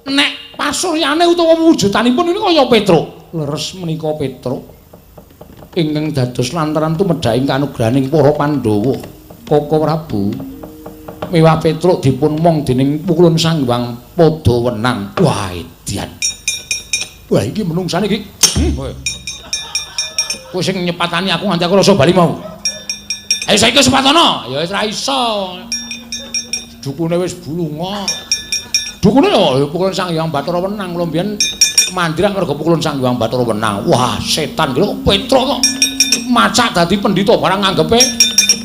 Nek pasuryane utawa wujudanipun ini kaya Petruk. Leres menika Petruk. Ingkang dados lantaran tumedhaing kanugrahaning para Pandhawa. Koko Prabu. Miwah Petruk dipun mong dening pukulun Sang Hyang Padawenang. Wah, edian. Wah, iki menungsane iki. Kowe sing nyepatani aku nganti aku rasa bali mau. Ayo saiki sepatono. Ya wis ra iso. Dukune wis bulunga. Dukune lho pukulun Sang Hyang Bathara Wenang kula mbiyen mandhirang merga pukulun Sang Hyang Bathara Wenang. Wah, setan kok Petruk kok macak dadi pendhita barang nganggepe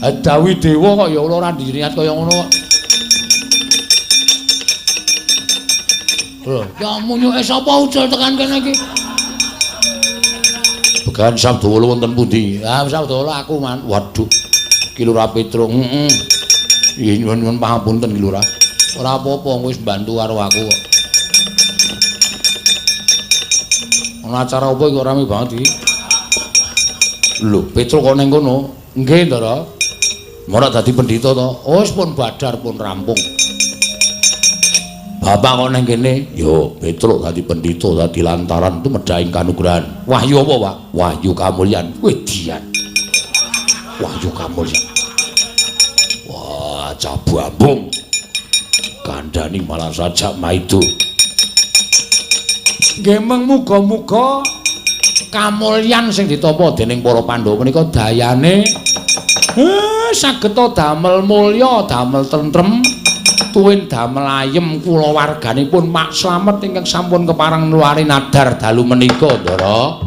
Dawi Dewa kok ya ora diniat kaya ngono kok. Lho, ya munyuke sapa ucul tekan kene iki? Began Sabdawala wonten pundi? Ah, Sabdawala aku man. Waduh. Ki Lurah Petruk. Iya nyuwun pangapunten Ki Lurah. Ora apa-apa wis bantu karo aku kok. Ana acara apa iki kok rame banget iki? Lho, Petruk kok ning kono? Nggih, Ndara. Ora dadi pendhita to. Oh, wis pun badar pun rampung. Bapak kok ning kene? Yo, Petruk dadi pendhita dadi lantaran tumedhaing kanugrahan. Wahyu apa, Pak? Wahyu kamulyan. Wedian. Wahyu kamulyan. Wah, cabu ambung. Kandhani malah sajak maido. Nggih muga-muga kamulyan sing ditampa dening para Pandhawa menika dayane saged damel mulya, damel tentrem, tuwin damel ayem kulawarganipun Mak Slamet ingkang sampun kepareng nuwari nadar dalu menika, Ndara.